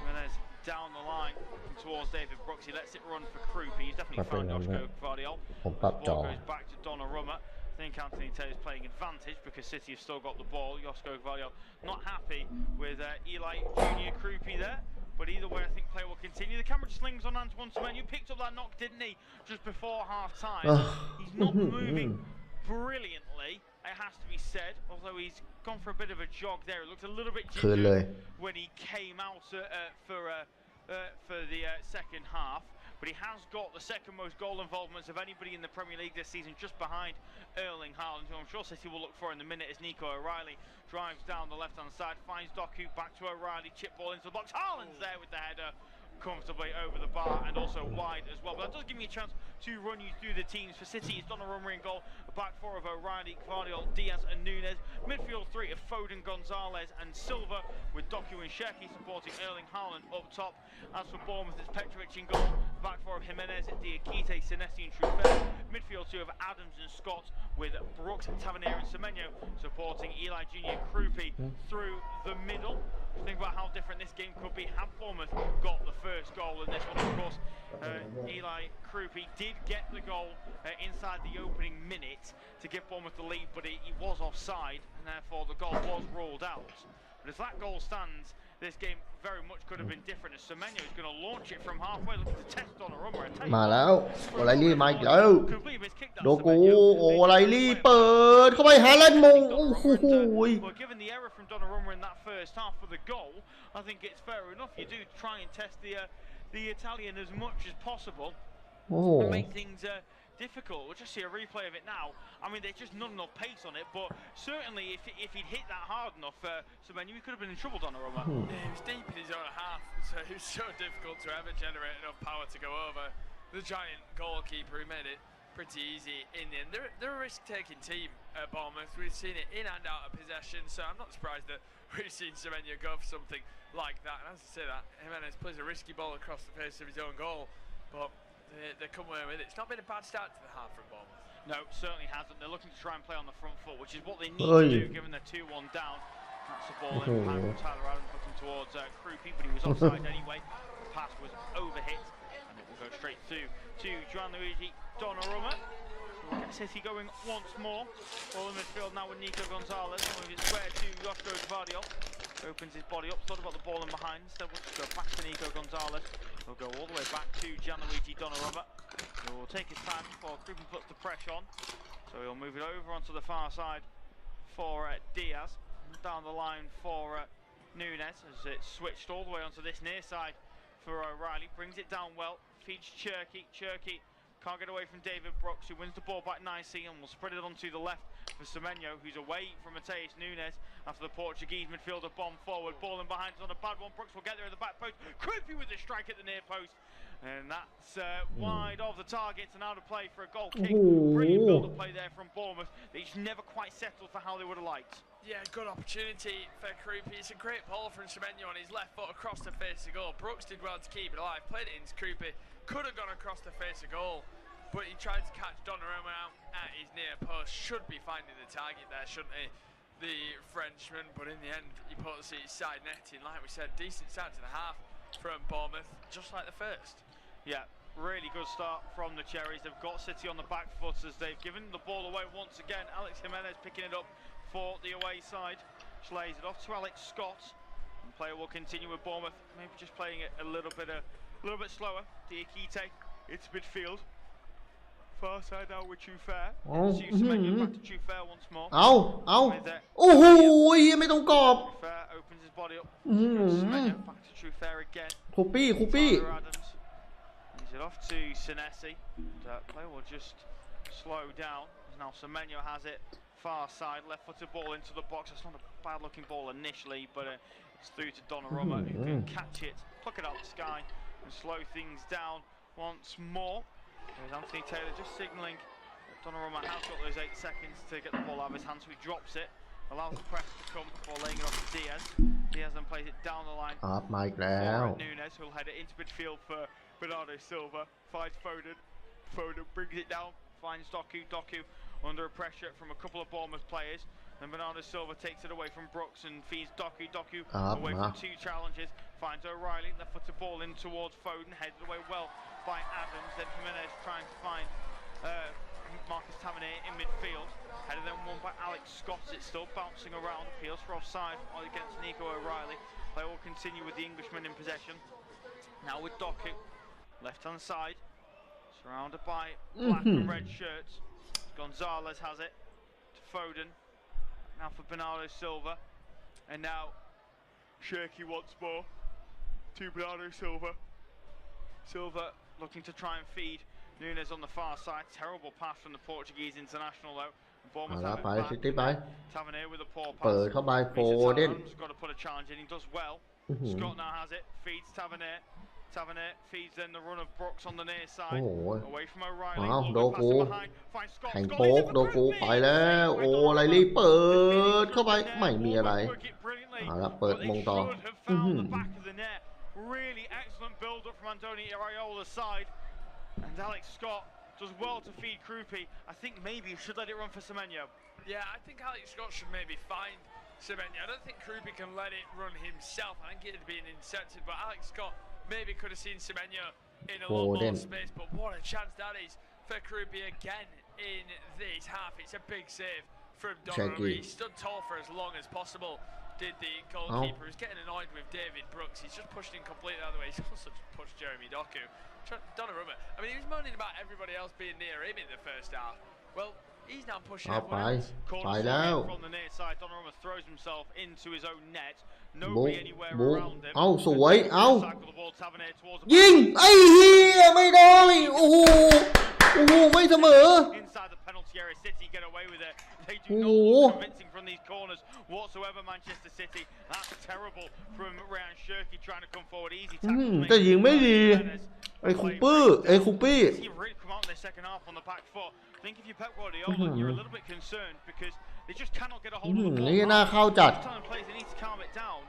Jimenez down the line towards David Brooks. He lets it run for Krupi. He's definitely found Joshko Gvardiol. ผมปรับจ The อ ball goes back to Donnarumma. I think Anthony Taylor's playing advantage because City have still got the ball. Joshko Gvardiol not happy with Eli Junior Krupi there. But either way, I think play will continue. The camera just lingers on Antoine Semenyo. Picked up that knock, didn't he? Just before half time. He's not moving brilliantly, it has to be said. Although he's gone for a bit of a jog there. It looked a little bit คืนเลย ginger when he came out for the second half. But he has got the second most goal involvements of anybody in the Premier League this season, just behind Erling Haaland, who I'm sure City will look for in the minute as Nico O'Reilly drives down the left-hand side, finds Doku, back to O'Reilly, chip ball into the box. Haaland's there with the header comfortably over the bar and also wide as well. But that does give me a chance to run you through the teams. For City, it's Donnarumma in goal, a back four of O'Reilly, Gvardiol, Diaz and Núñez. Midfield three of Foden, Gonzalez and Silva, with Doku and Shirky supporting Erling Haaland up top. As for Bournemouth, it's Petrovic in goal, back four of Jimenez, Diakite, Senesi and Truffert. Midfield two of Adams and Scott, with Brooks, Tavernier and Semenyo supporting Eli Junior Krupi through the middle. Think about how different this game could be had Bournemouth got the first goal in this one. Of course, Eli Krupi did get the goal inside the opening minute to give Bournemouth the lead, but he was offside, and therefore the goal was ruled out. But as that goal stands, this game very much could have been different, as Semenyo is going to launch it from halfway, looking to test Donnarumma. มาแล้วโอไลลี่มาอีกแล้ว Completely missed kick that โดกู Semenyo. โอไลลี่เปิดเข้าไปหาแลนด์มงโอ้โห Well, given the error from Donnarumma in that first half for the goal, I think it's fair enough. You do try and test the Italian as much as possible โอ้โห and make things difficult. We'll just see a replay of it now. I mean, there's just not enough pace on it, but certainly if he'd hit that hard enough, Semenyo, he could have been in trouble, Donnarumma. Yeah, he was deep in his own half, so it was so difficult to ever generate enough power to go over the giant goalkeeper, who made it pretty easy in the end. They're a risk-taking team at Bournemouth. We've seen it in and out of possession, so I'm not surprised that we've seen Semenyo go for something like that. And as I say that, Jimenez plays a risky ball across the face of his own goal, but they come away with it. It's not been a bad start to the half from Bournemouth. No, certainly hasn't. They're looking to try and play on the front foot, which is what they need to do, given they're 2-1 down. That's the ball in behind from Tyler Adams, looking towards Krupi, but he was offside anyway. The pass was overhit, and it will go straight through to Gianluigi Donnarumma. We'll get City going once more. Ball in midfield now with Nico Gonzalez, moving it square to Joshko Gvardiol. Opens his body up, thought about the ball in behind, instead we'll just go back to Nico Gonzalez. He'll go all the way back to Gianluigi Donnarumma. He will take his time before Krupi puts the pressure on. So he'll move it over onto the far side for Diaz. Down the line for Núñez as it's switched all the way onto this near side for O'Reilly. Brings it down well, feeds Cherky. Cherky can't get away from David Brooks, who wins the ball back nicely and will spread it onto the left for Semenyo, who's away from Mateus Núñez after the Portuguese midfielder bomb forward. Ball in behind, it's on a bad one. Brooks will get there at the back post. Krupi with the strike at the near post. And that's wide of the target and out of play for a goal kick. Brilliant build of play there from Bournemouth. They just never quite settled for how they would have liked. Yeah, good opportunity for Krupi. It's a great ball from Semenyo on his left foot across the face of goal. Brooks did well to keep it alive, played it into Krupi. Could have gone across the face of goal, but he tried to catch Donnarumma out at his near post. Should be finding the target there, shouldn't he? The Frenchman, but in the end, he puts his side netting. Like we said, decent start to the half from Bournemouth, just like the first. Yeah, really good start from the Cherries. They've got City on the back foot as they've given the ball away once again. Alex Jimenez picking it up for the away side. Slays it off to Alex Scott. And play will continue with Bournemouth, maybe just playing it a little bit slower. Diakite, it's midfield. far side now with Chufair. เอา Back to Chufair once more. เอาโอ้โหไม่ต้องกรอบ Chufair opens his body up. อื้อหือ Semenyo back to Chufair again. คูปี้ Tyler Adams. He's it off to Senesi. Play will just slow down. Now Semenyo has it. Far side, left-footed ball into the box. It's not a bad-looking ball initially, but it's through to Donnarumma, who can catch it, pluck it out of the sky, and slow things down once more. There's Anthony Taylor just signalling that Donnarumma has got those 8 seconds to get the ball out of his hands, so he drops it, allows the press to come before laying it off to Diaz. Diaz then plays it down the line. มาอีกแล้ว Nunes, who'll head it into midfield for Bernardo Silva, finds Foden. Foden brings it down, finds Doku under pressure from a couple of Bournemouth players. Then Bernardo Silva takes it away from Brooks and feeds Doku away from 2 challenges. Finds O'Reilly, left-footed ball in towards Foden, headed away well by Adams. Then Jimenez trying to find Marcus Tavernier in midfield. Headed then won by Alex Scott. It's still bouncing around. Appeals for offside against Nico O'Reilly. They will continue with the Englishman in possession. Now with Doku, left-hand side, surrounded by black and red shirts. Gonzalez has it to Foden. Now for Bernardo Silva. And now Cherki once more to Bernardo Silva. Silva looking to try and feed Nunes on the far side. Terrible pass from the Portuguese international though. Bournemouth have it back. Tavernier with a poor pass. เปิดเข้าไปโฟเดน Got to put a challenge in. He does well. Scott now has it. Feeds Tavernier. Tavernier feeds then the run of Brooks on the near side. Away from O'Reilly. อ้าวโดกูแข่งโป๊กโดกูไปแล้วโอ้ไรลี่เปิดเข้าไปไม่มีอะไรเอาละเปิดมงต่อ Really excellent build up from Andoni Iraiola's side. And Alex Scott does well to feed Krupi. I think maybe you should let it run for Semenyo. Yeah, I think Alex Scott should maybe find Semenyo. I don't think Krupi can let it run himself. I think it'd be an incentive, but Alex Scott maybe could have seen Semenyo in a lot more space. But what a chance that is for Krupi again in this half. It's a big save from Donnarumma. He stood tall for as long as possible. Did the goalkeeper. He's getting annoyed with David Brooks. He's just pushed him completely the other way. He's also pushed Jeremy Doku. Donnarumma. I mean, he was moaning about everybody else being near him in the first half. Well, he's now pushing everyone else. From the near side, Donnarumma throws himself into his own net. Nobody anywhere around him. เอาสวยเอายิงไอ้เหี้ยไม่ได้โอ้โหไม่เสมอ Inside the penalty area, City get away with it. They do not look convincing from these corners whatsoever. Manchester City. That's terrible from Ryan Cherki trying to come forward. Easy tackle. แต่ยิงไม่ดีไอ้คูปี้ He really come out in the second half on the back foot. I think if you Pep Guardiola, you're a little bit concerned because they just cannot get a hold of the ball. นี่น่าเข้าจัด Players they need to calm it down.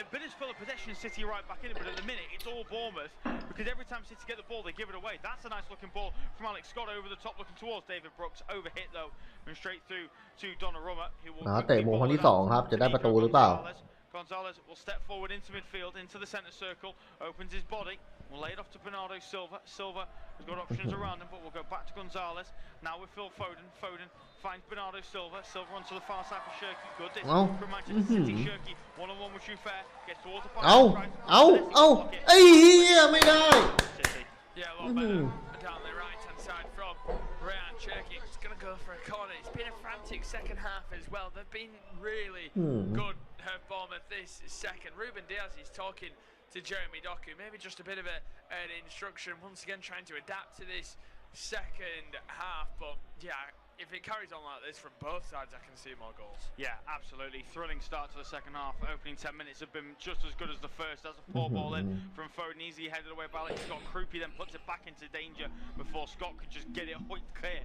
A bit of full of possession, City right back in it, but at the minute it's all Bournemouth because every time City get the ball, they give it away. That's a nice looking ball from Alex Scott over the top, looking towards David Brooks. Overhit though, and straight through to Donnarumma. เตะมุมคนที่2ครับจะได้ประตูหรือเปล่า Gonzalez will step forward into midfield, into the centre circle, opens his body. We'll lay it off to Bernardo Silva. Silva has got options around him, but we'll go back to Gonzalez. Now with Phil Foden. Foden finds Bernardo Silva. Silva onto the far side for Cherki. Good this from Manchester City. Cherki one-on-one with Chufair. Gets towards the far side. ไอ้เหี้ยไม่ได้ Yeah, a lot better down the right-hand side from Ryan Cherki. He's going to go for a corner. It's been a frantic second half as well. They've been really good, Bournemouth, this second. Ruben Diaz is talking to Jeremy Doku. Maybe just a bit of an instruction. Once again, trying to adapt to this second half. But, yeah, if it carries on like this from both sides, I can see more goals. Yeah, absolutely. Thrilling start to the second half. Opening 10 minutes have been just as good as the first. That's a poor ball in from Foden. Easily headed away by Alex Scott. Krupi then puts it back into danger before Scott could just get it hoiked clear.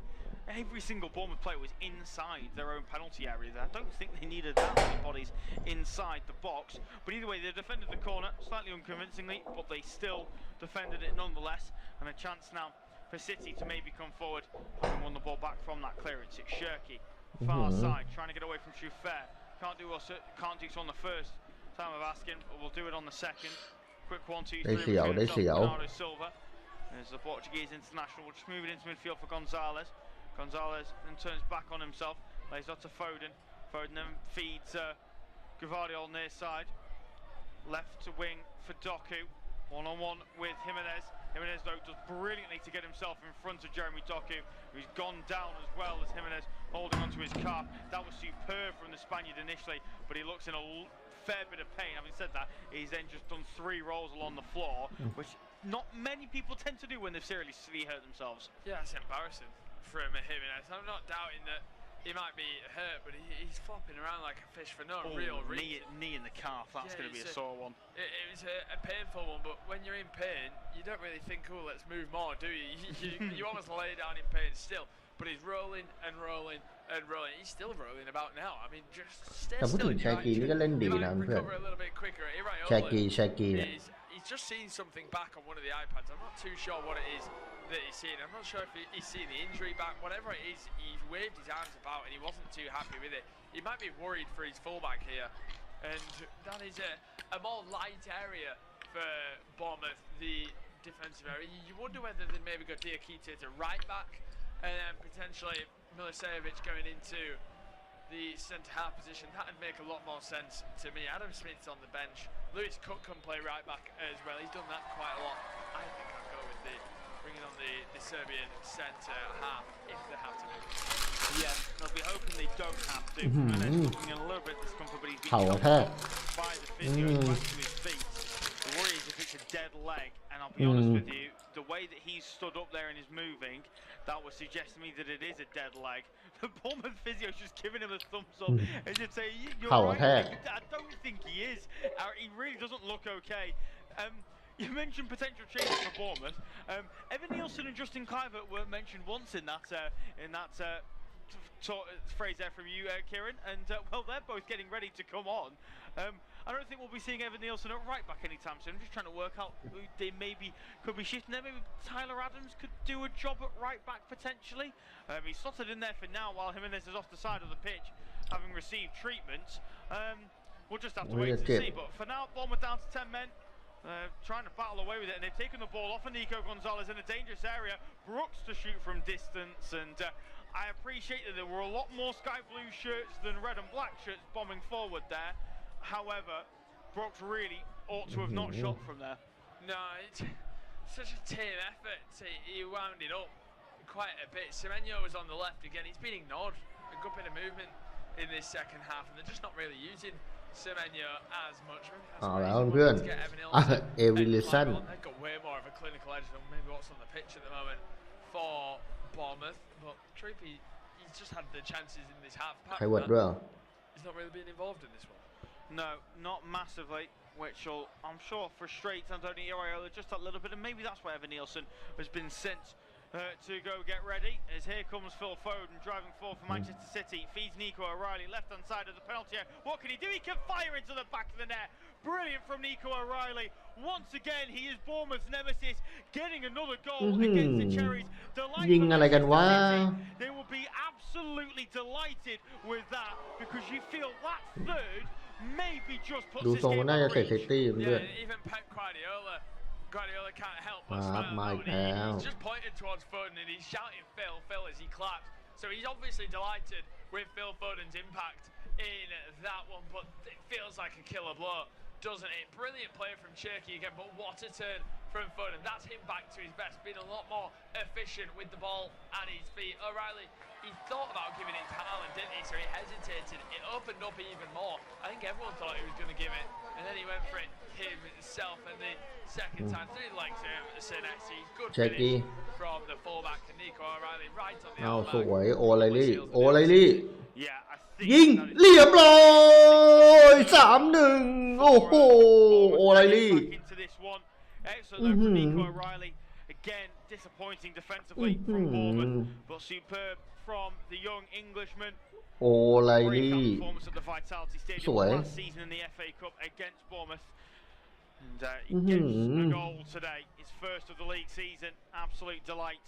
Every single Bournemouth player was inside their own penalty area there. I don't think they needed that many bodies inside the box. But either way, they defended the corner slightly unconvincingly, but they still defended it nonetheless. And a chance now for City to maybe come forward and won the ball back from that clearance. It's Cherki, far side, trying to get away from Chufair. Can't do so on the first time of asking, but we'll do it on the second. Quick 1-2-3. Bernardo Silva. There's the Portuguese international. We'll just move it into midfield for Gonzalez. Gonzalez then turns back on himself, lays out to Foden. Foden then feeds Gvardiol near side. Left to wing for Doku. One-on-one with Jimenez. Jimenez, though, does brilliantly to get himself in front of Jeremy Doku, who's gone down as well as Jimenez holding onto his calf. That was superb from the Spaniard initially, but he looks in a fair bit of pain. Having said that, he's then just done 3 rolls along the floor, which not many people tend to do when they've seriously hurt themselves. Yeah, it's embarrassing from Jimenez. I'm not doubting that he might be hurt, but he's flopping around like a fish for no real reason. Knee in the calf, that's going to be a sore one. It was a painful one, but when you're in pain, you don't really think, oh, let's move more, do you? You almost lay down in pain still. But he's rolling and rolling and rolling. He's still rolling about now. I mean, just stay แต่พูด still. ถึงแชกีนี่ก็เล่นดีนะเพื่อน Recover a little bit quicker. แชกีเนี่ย He's just seen something back on one of the iPads. I'm not too sure what it is that he's seen. I'm not sure if he's seen the injury back. Whatever it is, he waved his arms about and he wasn't too happy with it. He might be worried for his fullback here. And that is a more light area for Bournemouth, the defensive area. You wonder whether they maybe go Diakite to right back and then potentially Milicevic going into the centre-half position. That would make a lot more sense to me. Adam Smith's on the bench. Lewis Cook can play right back as well. He's done that quite a lot. I think I'll go with bringing on the Serbian centre-half if they have to move. Yeah, they'll be hoping they don't have to. And then looking in a little bit discomfort, but he's been เข่าแทก by the physio back to his feet. The worry is if it's a dead leg, and I'll be honest with you, the way that he's stood up there and is moving, that would suggest to me that it is a dead leg. The Bournemouth physio's just giving him a thumbs up and just say, "You're right." I don't think he is. He really doesn't look okay. You mentioned potential changes for Bournemouth. Evan Nielsen and Justin Kluivert were mentioned once in that phrase there from you, Kieran, and well, they're both getting ready to come on. I don't think we'll be seeing Evan Nielsen at right back anytime soon. I'm just trying to work out who they maybe could be shifting there. Maybe Tyler Adams could do a job at right back potentially. He's slotted in there for now while Jimenez is off the side of the pitch, having received treatment. We'll just have to wait to see. But for now, Bournemouth down to 10 men. Trying to battle away with it, and they've taken the ball off of Nico Gonzalez in a dangerous area. Brooks to shoot from distance, and I appreciate that there were a lot more sky blue shirts than red and black shirts bombing forward there. However, Brooks really ought to have not shot from there. No, it's such a team effort. He wound it up quite a bit. Semenyo was on the left again. He's been ignored. A good bit of movement in this second half, and they're just not really using Semenyo as much. แล้วเพื่อนเอวิลิสัน They've got way more of a clinical edge than maybe what's on the pitch at the moment for Bournemouth. But Troopy, he's just had the chances in this half. ใครวัดด้วย He's not really been involved in this one. No, not massively, which will, I'm sure, frustrate Antonio Iraola just a little bit, and maybe that's why Evan Nielsen has been sent to go get ready. As here comes Phil Foden driving forward for Manchester City, feeds Nico O'Reilly left-hand side of the penalty area. What can he do? He can fire into the back of the net. Brilliant from Nico O'Reilly. Once again, he is Bournemouth's nemesis, getting another goal against the Cherries. ยิงอะไรกันวะ They will be absolutely delighted with that because you feel that third maybe just puts ดู this ทรง game มันน่าจะ at เตะ risk. เซตี้เพื่อน Yeah, even Pep Guardiola can't help but มา smile. อีกแล้ว He's just pointed towards Foden and he's shouting Phil as he claps. So he's obviously delighted with Phil Foden's impact in that one, but it feels like a killer blow, doesn't it? Brilliant play from Cherky again, but what a turn from Foden. That's him back to his best, being a lot more efficient with the ball at his feet. O'Reilly, he thought about giving it to Haaland, didn't he? So he hesitated. It opened up even more. I think everyone thought he was going to give it, and then he went for it himself. And the second time, through the legs of Senesi, good finish from the fullback, Nico O'Reilly, right on the เอา elbow. สวยโอไลลี่ Yeah, I think ยิง that is เรียบร้อย 3-1 โอ้โหโอไลลี่ back into this one. Excellent though from Nico O'Reilly. Again, disappointing defensively from Bournemouth, but superb from the young Englishman. โอไล Breakout ลี่ performance at the Vitality Stadium สวย last season in the FA Cup against Bournemouth. And he gets a goal today, his first of the league season. Absolute delight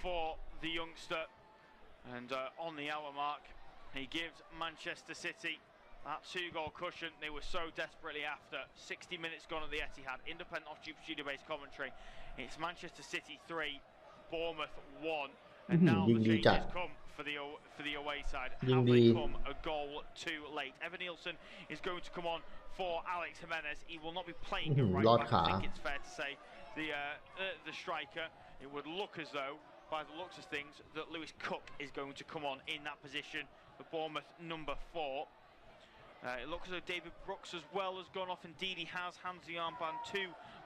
for the youngster. And on the hour mark, he gives Manchester City that 2-goal cushion they were so desperately after. 60 minutes gone at the Etihad. Independent off-tube studio-based commentary. It's Manchester City 3, Bournemouth 1. And now the Ding-ding changes chat. come for the away side. Have Ding they ding. come a goal too late? Evan Nielsen is going to come on for Alex Jimenez. He will not be playing at right Lord back. I think it's fair to say the striker. It would look as though, by the looks of things, that Lewis Cook is going to come on in that position. The Bournemouth number 4. It looks as though David Brooks as well has gone off. Indeed, he has hands the armband to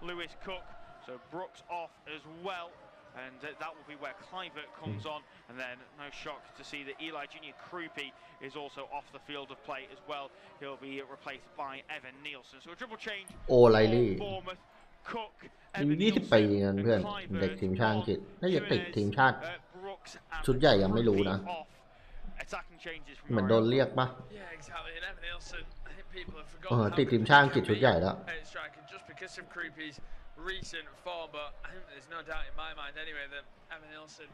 Lewis Cook. So Brooks off as well. And that will be where Clivert comes on. And then no shock to see that Eli Junior Krupi is also off the field of play as well. He'll be replaced by Evan Nielsen. So a triple change for Bournemouth. Cook, อายุ Evan 20 ปีเงิน Nielsen เพื่อน and เด็กทีมชาติอังกฤษ Clivert, น่าจะติดทีมชาติ Brooks and ชุดใหญ่ยังไม่รู้ Krupi นะ off. Attacking changes from เหมือนโดนเรียกปะ Yeah, exactly. And Evan Nielsen, I think people have forgotten ติดทีมชาติอังกฤษชุดใหญ่แล้ว striker just because of Krupi's recent form, but I think there's no doubt in my mind anyway that Evan Nielsen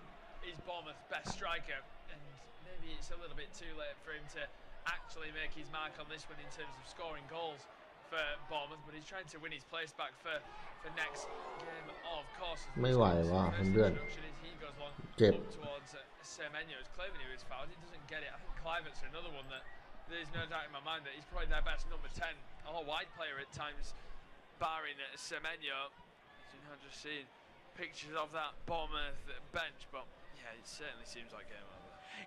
is Bournemouth's best striker, and maybe it's a little bit too late for him to actually make his mark on this one in terms of scoring goals for Bournemouth, but he's trying to win his place back for next game, of course. ไม่ไหวว่ะเพื่อน He goes long เจ็บ up towards Semenyo. It's clever he was fouled. He doesn't get it. I think Clivert's another one that there's no doubt in my mind that he's probably their best number 10 or wide player at times, barring Semenyo. So now just seeing pictures of that Bournemouth bench, but yeah, it certainly seems like game over.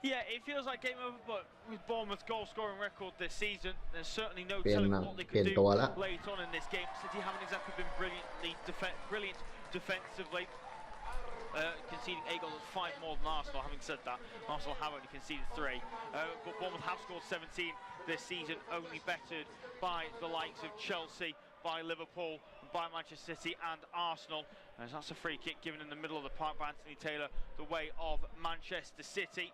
Yeah, it feels like game over, but with Bournemouth's goal-scoring record this season, there's certainly no เปลี่ยน telling what they เปลี่ย could นตัว do แล้ว late on in this game. City haven't exactly been brilliant defensively. Conceding 8 goals, 5 more than Arsenal. Having said that, Arsenal have only conceded 3. But Bournemouth have scored 17 this season, only bettered by the likes of Chelsea, by Liverpool, by Manchester City and Arsenal. As that's a free kick given in the middle of the park by Anthony Taylor, the way of Manchester City.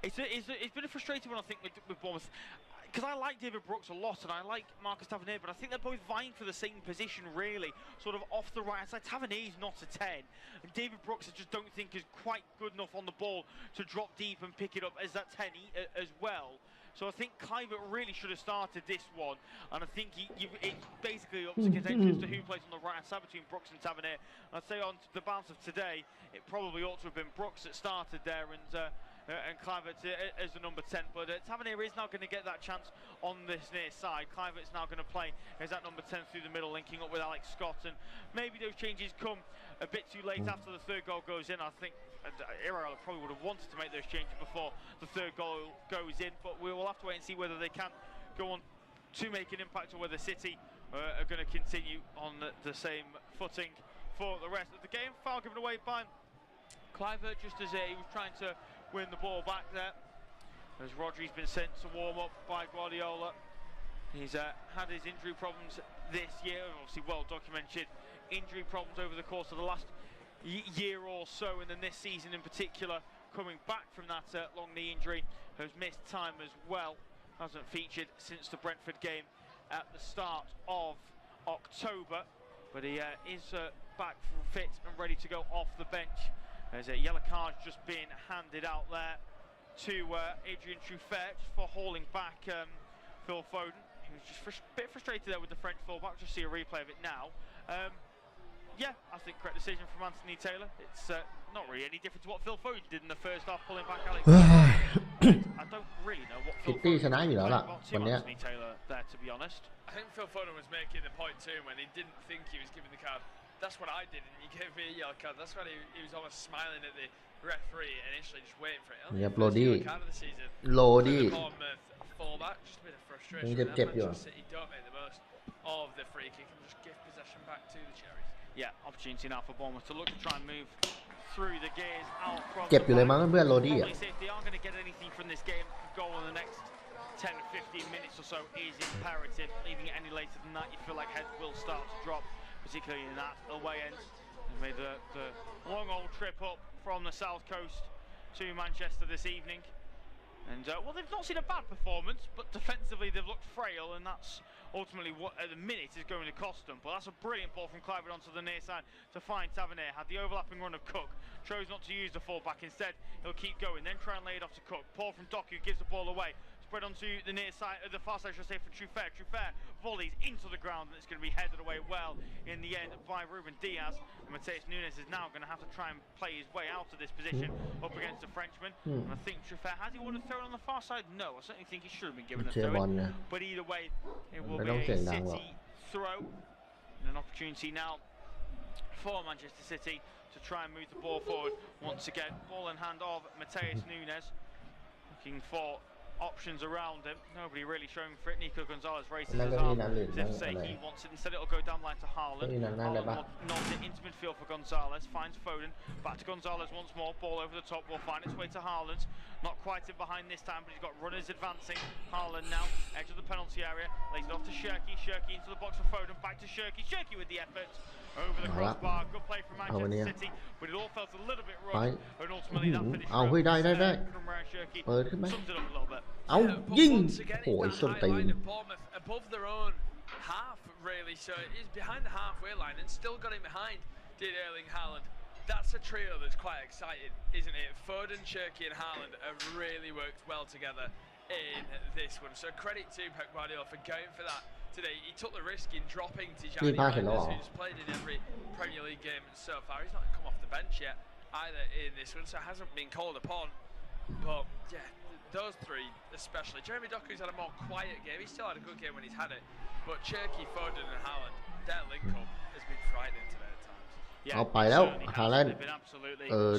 It's been a frustrating one, I think, with Bournemouth. Because I like David Brooks a lot and I like Marcus Tavernier, but I think they're both vying for the same position, really, sort of off the right side. Tavernier's not a 10, and David Brooks I just don't think is quite good enough on the ball to drop deep and pick it up as that 10 as well. So I think Clivert really should have started this one, and I think it's basically up to contention as to who plays on the right side between Brooks and Tavernier. I'd say on the bounce of today, it probably ought to have been Brooks that started there and Clivert as the number 10, but Tavernier is now going to get that chance on this near side. Clivert's now going to play as that number 10 through the middle, linking up with Alex Scott, and maybe those changes come a bit too late after the third goal goes in. I think Iraola probably would have wanted to make those changes before the third goal goes in, but we will have to wait and see whether they can go on to make an impact or whether City are going to continue on the same footing for the rest of the game. Foul given away by Clivert just as he was trying to win the ball back there, as Rodri's been sent to warm up by Guardiola. He's had his injury problems this year, obviously well documented injury problems over the course of the last year or so, and then this season in particular, coming back from that long knee injury, has missed time as well, hasn't featured since the Brentford game at the start of October, but he is back fit and ready to go off the bench. There's a yellow card just being handed out there to Adrian Truffert for hauling back Phil Foden. He was just a bit frustrated there with the French fullback. Just see a replay of it now. Yeah, I think correct decision from Anthony Taylor. It's not really any different to what Phil Foden did in the first half, pulling back Alex. I don't really know what Phil Foden ชนะอยู่แล้วล่ะวันเนี้ย Anthony Taylor there, to be honest. I think Phil Foden was making the point too when he didn't think he was given the card. That's what I did, and he gave me a yellow card. That's why he was almost smiling at the referee initially, just waiting for it. Yeah, bloody. Card of the season. Lodi. Fullback, just a bit of frustration. Manchester City don't make the most of the free kick and just give possession back to the Cherries. Yeah, opportunity now for Bournemouth to look to try and move through the gears out from เจ็บอยู่เลยมั้งเพื่อนโรดี้อ่ะ If they are going to get anything from this game, goal in the next 10 or 15 minutes or so is imperative. Leaving it any later than that, you feel like heads will start to drop, particularly in that away end. They made the long old trip up from the south coast to Manchester this evening. And well, they've not seen a bad performance, but defensively they've looked frail, and that's ultimately what at the minute is going to cost them. But that's a brilliant ball from Clivert onto the near side to find Tavernier. Had the overlapping run of Cook, chose not to use the fullback. Instead, he'll keep going, then try and lay it off to Cook. Paul from Doku gives the ball away. spread onto the near side, the far side, I should say, for Trufair. Trufair volleys into the ground, and it's going to be headed away well in the end by Ruben Diaz. And Mateus Nunes is now going to have to try and play his way out of this position up against the Frenchman. And I think Trufair, has he won a throw on the far side? No, I certainly think he should have been given a throw. But either way, it will be a City throw. And an opportunity now for Manchester City to try and move the ball forward once again. Ball in hand of Mateus Nunes, looking for options around him. Nobody really showing for it. Nico Gonzalez races his arm as if to say he wants it. Instead, it'll go down line to Haaland. Haaland nods it into midfield for Gonzalez. Finds Foden. Back to Gonzalez once more. Ball over the top. Will find its way to Haaland. Not quite in behind this time, but he's got runners advancing. Haaland now, edge of the penalty area. Lays it off to Shirky. Shirky into the box for Foden. Back to Shirky. Shirky with the effort. Over the crossbar. Good play from Manchester City. But it all felt a little bit rushed. And ultimately that finished from Shirky. Sums it up a little bit. เอายิงโหย It's ส้น a ตี high น line of Bournemouth above their own half, really. So it is behind the halfway line and still got him behind, did Erling Haaland. That's a trio that's quite exciting, isn't it? Foden, Cherky and Haaland have really worked well together in this one. So credit to Pep Guardiola for going for that today. He took the risk in dropping Tijani Reinders, who's played in every Premier League game so far. He's not come off the bench yet either in this one, so hasn't been called upon. But yeah, those three especially. Jeremy Doku's had a more quiet game. He still had a good game when he's had it. But Cherky, Foden and Haaland, their link-up has been frightening today at times. เอาไปแล้วฮาแลนด์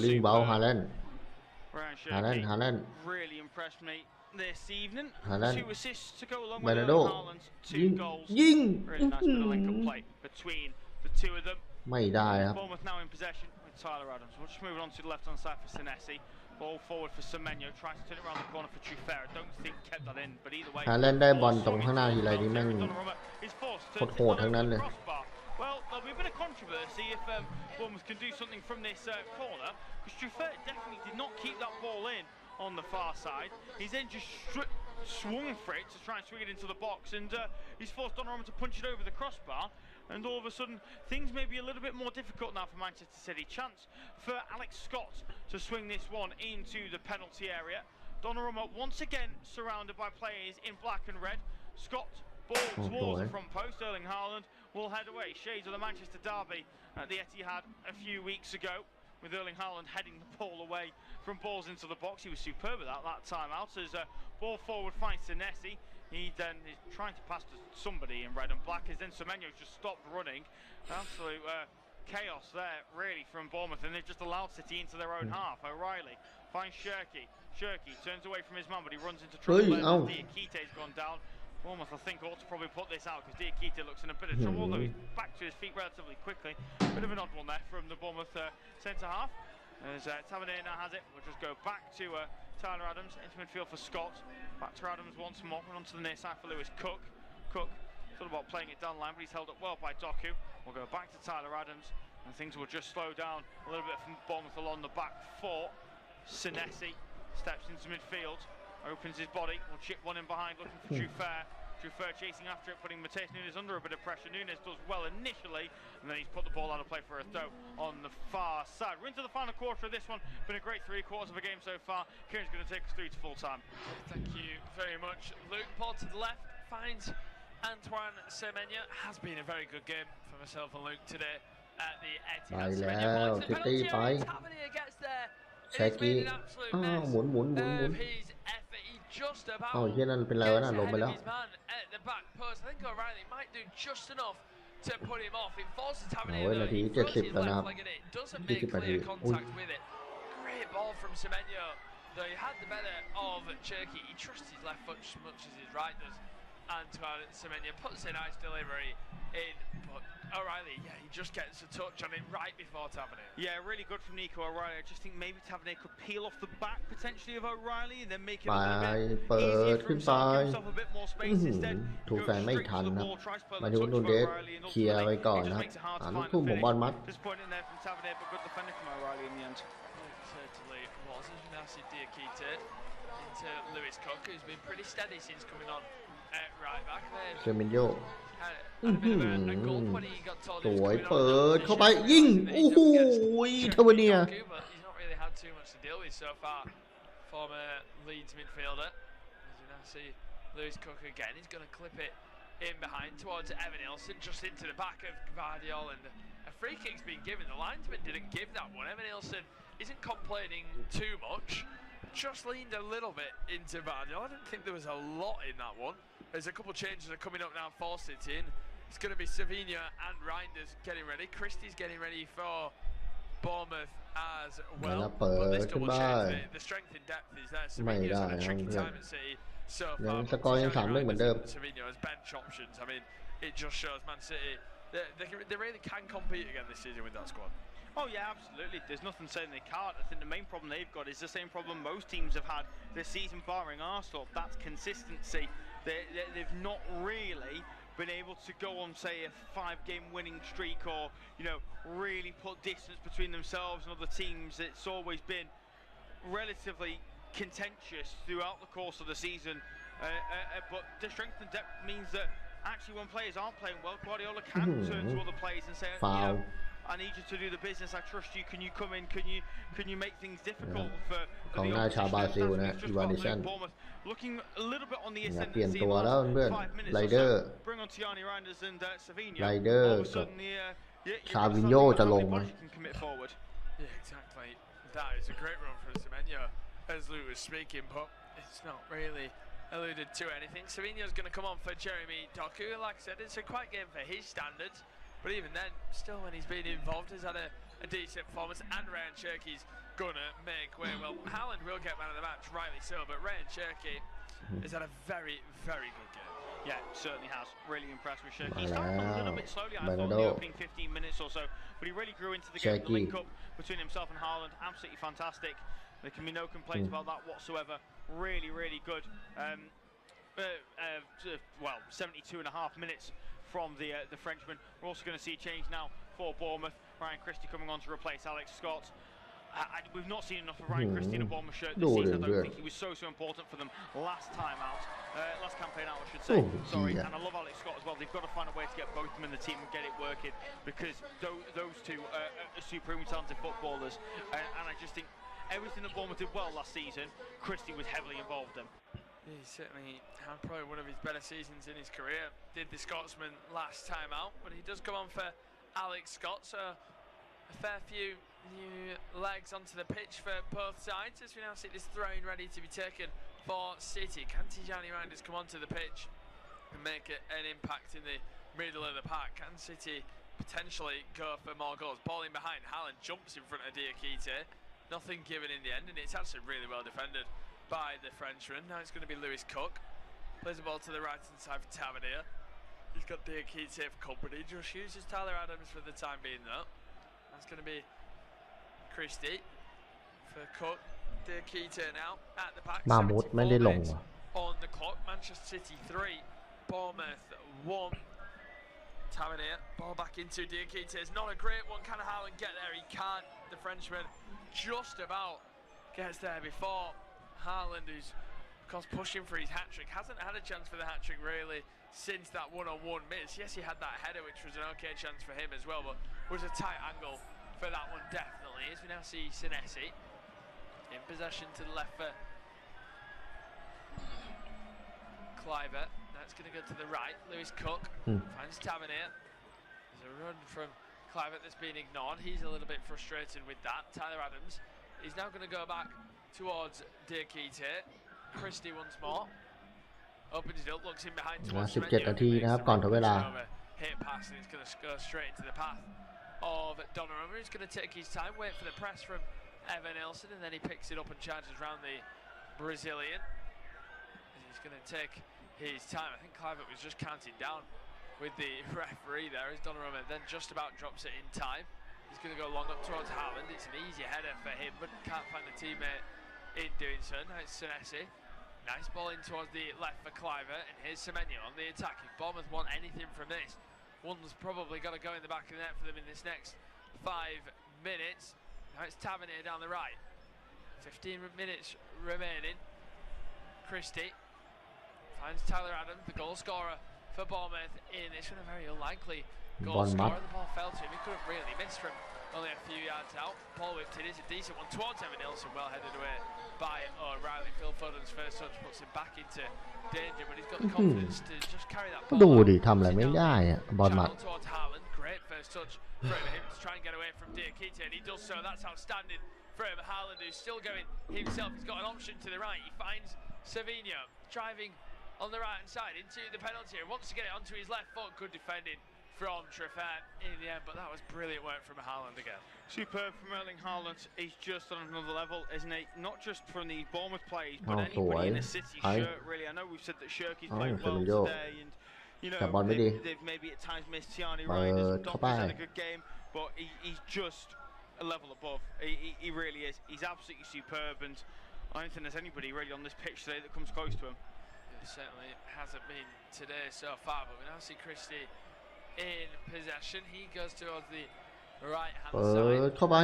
ลิงเบาฮาแลนด์ Really impressed me this evening. ฮาแลนด์ 2 assists to go along เบ with นาโด Haaland's 2 goals. ยิง Really nice bit of link-up play between the two of them. ไม่ได้ครับ Bournemouth now in possession with Tyler Adams. We'll just move it on to the left-hand side for Senesi. Ball forward for Semenyo, tries to turn it around the corner for Trufair. I don't think kept that in, but either way. ฮาแลนด์ได้บอลตรงข้างหน้าทีไรนี่แม่งโหดๆทั้งนั้นเลย Well, there'll be a bit of controversy if Bournemouth can do something from this corner, because Trufair definitely did not keep that ball in on the far side. He's then just swung for it to try and swing it into the box, and he's forced Donnarumma to punch it over the crossbar. And all of a sudden, things may be a little bit more difficult now for Manchester City. Chance for Alex Scott to swing this one into the penalty area. Donnarumma once again surrounded by players in black and red. Scott, ball towards the front post. Erling Haaland will head away. Shades of the Manchester derby at the Etihad a few weeks ago, with Erling Haaland heading the ball away from balls into the box. He was superb at that time out. As ball forward finds Senesi. He then is trying to pass to somebody in red and black, as then Semenyo just stopped running. Absolute chaos there, really, from Bournemouth, and they've just allowed City into their own half. O'Reilly finds Shirky. Shirky turns away from his man, but he runs into trouble. Diakite's gone down. Bournemouth, I think, ought to probably put this out, because Diakite looks in a bit of trouble, although he's back to his feet relatively quickly. Bit of an odd one there from the Bournemouth centre-half. As Tavernier now has it, we'll just go back to Tyler Adams, into midfield for Scott. Back to Adams once more, and onto the near side for Lewis Cook. Cook thought about playing it down line, but he's held up well by Doku. We'll go back to Tyler Adams, and things will just slow down a little bit from Bournemouth along the back four. Senesi steps into midfield, opens his body, will chip one in behind, looking for Trufair. Trufair chasing after it, putting Mateus Nunes under a bit of pressure. Nunes does well initially, and then he's put the ball out of play for a throw on the far side. We're into the final quarter of this one. Been a great 3 quarters of a game so far. Kieran's going to take us through to full time. Thank you very much. Luke Paul to the left finds Antoine Semenyo. Has been a very good game for myself and Luke today at the Etihad. Semenyo points the penalty. Tavernier gets there. It's been an absolute mess of his effort. He just about gets ahead of his man at the back post. I think O'Reilly might do just enough to put him off. It falls to Tavernier, though. He throws his left leg at it. Doesn't make clear contact with it. Great ball from Semenyo. Though he had the better of Cherky. He trusts his left foot as much as his right does. Antoine Semenyo puts a nice delivery in, but O'Reilly, yeah, he just gets a touch on it right before Tavernier. Yeah, really good from Nico O'Reilly. I just think maybe Tavernier could peel off the back potentially of O'Reilly and then make it a little bit easier for himself, give himself a bit more space instead. ถูกแซงไม่ทันครับมาดูนูเดสเคลียร์ไว้ก่อนครับลูกทุ่มของบอลมัด Disappointing there from Tavernier, but good defending from O'Reilly in the end. Certainly was. Nasty Diakite into Lewis Cook, who's been pretty steady since coming on right back there. เซมินโย สวย เปิดเข้าไปยิงโอ้โหทาวเนีย He's not really had too much to deal with so far. Former Leeds midfielder. As he now now see Lewis Cook again. He's going to clip it in behind towards Evan Ilson, just into the back of Gvardiol, and a free kick's been given. The linesman didn't give that one. Evan Ilson isn't complaining too much, just leaned a little bit into Gvardiol. I didn't think there was a lot in that one. There's a couple changes are coming up now for City. It's going to be Savinha and Reinders getting ready. Christie's getting ready for Bournemouth as well. But this double change, the strength in depth is there. Savinha's had a tricky time at City so far. Savinha has bench options. I mean, it just shows Man City they really can compete again this season with that squad. Oh yeah, absolutely. There's nothing saying they can't. I think the main problem they've got is the same problem most teams have had this season, barring Arsenal. That's consistency. They've not really been able to go on, say, a 5-game winning streak, or really put distance between themselves and other teams. It's always been relatively contentious throughout the course of the season. But the strength and depth means that actually when players aren't playing well, Guardiola can turn to other players and say, I need you to do the business. I trust you. Can you come in? Can you make things difficult for the opposition? Bournemouth looking a little bit on the ascendancy. 5 minutes or so. Bring on Tierney, Reinders and Savinha. All of a sudden, Savinho can commit forward. Yeah, exactly. That is a great run for Semenyo, as Luke was speaking, but it's not really alluded to anything. Savinho's going to come on for Jeremy Doku. Like I said, it's a quiet game for his standards. But even then, still when he's been involved, he's had a decent performance, and Ryan Cherky's gonna make way. Well, Haaland will get man of the match, rightly so, but Ryan Cherky has had a very, very good game. Yeah, certainly has. Really impressed with Cherky. He started a little bit slowly, I thought, in the opening 15 minutes or so, but he really grew into the game. The link up between himself and Haaland, absolutely fantastic. There can be no complaints about that whatsoever. Really, really good. 72.5 minutes from the Frenchman. We're also going to see a change now for Bournemouth. Ryan Christie coming on to replace Alex Scott. We've not seen enough of Ryan Christie in a Bournemouth shirt this season. I don't think he was so important for them last time out. Last campaign out, I should say. Sorry. And I love Alex Scott as well. They've got to find a way to get both of them in the team and get it working, because those two are supremely talented footballers. And I just think everything that Bournemouth did well last season, Christie was heavily involved in. He certainly had probably one of his better seasons in his career. Did the Scotsman last time out, but he does come on for Alex Scott. So a fair few new legs onto the pitch for both sides, as we now see this throwing ready to be taken for City. Can Tijani Reinders come onto the pitch and make an impact in the middle of the pack? Can City potentially go for more goals? Ball in behind, Haaland jumps in front of Diakite. Nothing given in the end, and it's actually really well defended by the Frenchman. Now it's going to be Lewis Cook. Plays the ball to the right hand side for Tavernier. He's got Diakite for company. Just uses Tyler Adams for the time being though. That's going to be Christie for Cook. Diakite now at the back. มามุดไม่ได้ลง On the clock. Manchester City 3, Bournemouth 1. Tavernier, ball back into Diakite. It's not a great one. Can Haaland get there? He can't. The Frenchman just about gets there before Haaland, who's of course pushing for his hat-trick, hasn't had a chance for the hat-trick really since that one-on-one miss. Yes, he had that header, which was an okay chance for him as well, but was a tight angle for that one definitely. As we now see Senesi in possession to the left for Cliver. Now it's going to go to the right. Lewis Cook finds Tavernier. There's a run from Cliver that's been ignored. He's a little bit frustrated with that. Tyler Adams, he's now going to go back towards Diakite. Christie once more. Opens it up, looks in behind towards 17 นาทีนะครับก่อนทดเวลา hit pass, and it's going to go straight into the path of Donnarumma. He's going to take his time, wait for the press from Evan Ilson, and then he picks it up and charges around the Brazilian. He's going to take his time. I think Clivert was just counting down with the referee there, as Donnarumma then just about drops it in time. He's going to go long up towards Haaland. It's an easy header for him, but can't find a teammate in doing so. Now it's Senesi. Nice ball in towards the left for Cliver, and here's Semenyo on the attack. If Bournemouth want anything from this, one's probably got to go in the back of the net for them in this next 5 minutes. Now it's Tavernier down the right. 15 minutes remaining. Christie finds Tyler Adams, the goal scorer for Bournemouth in this one, a very unlikely goal scorer. The ball fell to him. He couldn't really miss from only a few yards out. Ball whipped in, is a decent one towards Evan Nilsson, well headed away by O'Reilly. Phil Foden's first touch puts him back into danger, but he's got the confidence to just carry that ball. ดูดิทำอะไรไม่ได้อะบอลหมัด towards Haaland, great first touch for him to try and get away from Diakite, and he does so. That's outstanding for him. Haaland, who's still going himself, he's got an option to the right. He finds Savinho driving on the right hand side into the penalty area, wants to get it onto his left foot. Good defending from Treffert in the end, but that was brilliant work from Haaland again. Superb from Erling Haaland. He's just on another level, isn't he? Not just from the Bournemouth players, but anybody in a City shirt, really. I know we've said that Shirky's played well today, and you know they've maybe at times missed Tiani Reinders. Donkey's had a good game, but he's just a level above. He really is. He's absolutely superb, and I don't think there's anybody really on this pitch today that comes close to him. It certainly hasn't been today so far, but we now see Christie in possession. He goes towards the right hand side. เข้าไป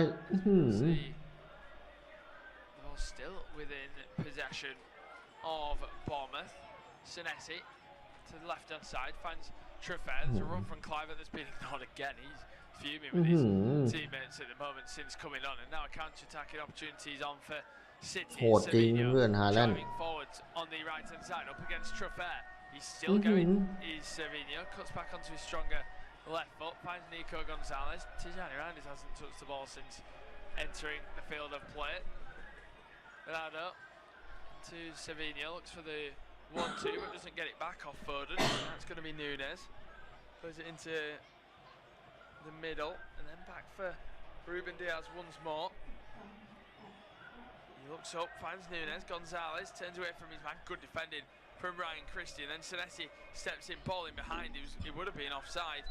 See the ball still within possession of Bournemouth. Senesi to the left hand side finds Treffert. There's a run from Cliver that's been ignored again. He's fuming with his teammates at the moment since coming on, and now counter-attacking opportunities on for City. โหดจริงเพื่อนฮาแลนด์ Driving forwards on the right hand side up against Treffert. He's still going. Is Savinho cuts back onto his stronger left foot, finds Nico Gonzalez. Tijani Reinders hasn't touched the ball since entering the field of play. Ronaldo to Savinho, looks for the 1-2, but doesn't get it back off Foden. That's going to be Nunes. Plays it into the middle, and then back for Ruben Diaz once more. He looks up, finds Nunes. Gonzalez turns away from his man. Good defending from Ryan Christie, and then Senesi steps in, ball in behind. He would have been offside,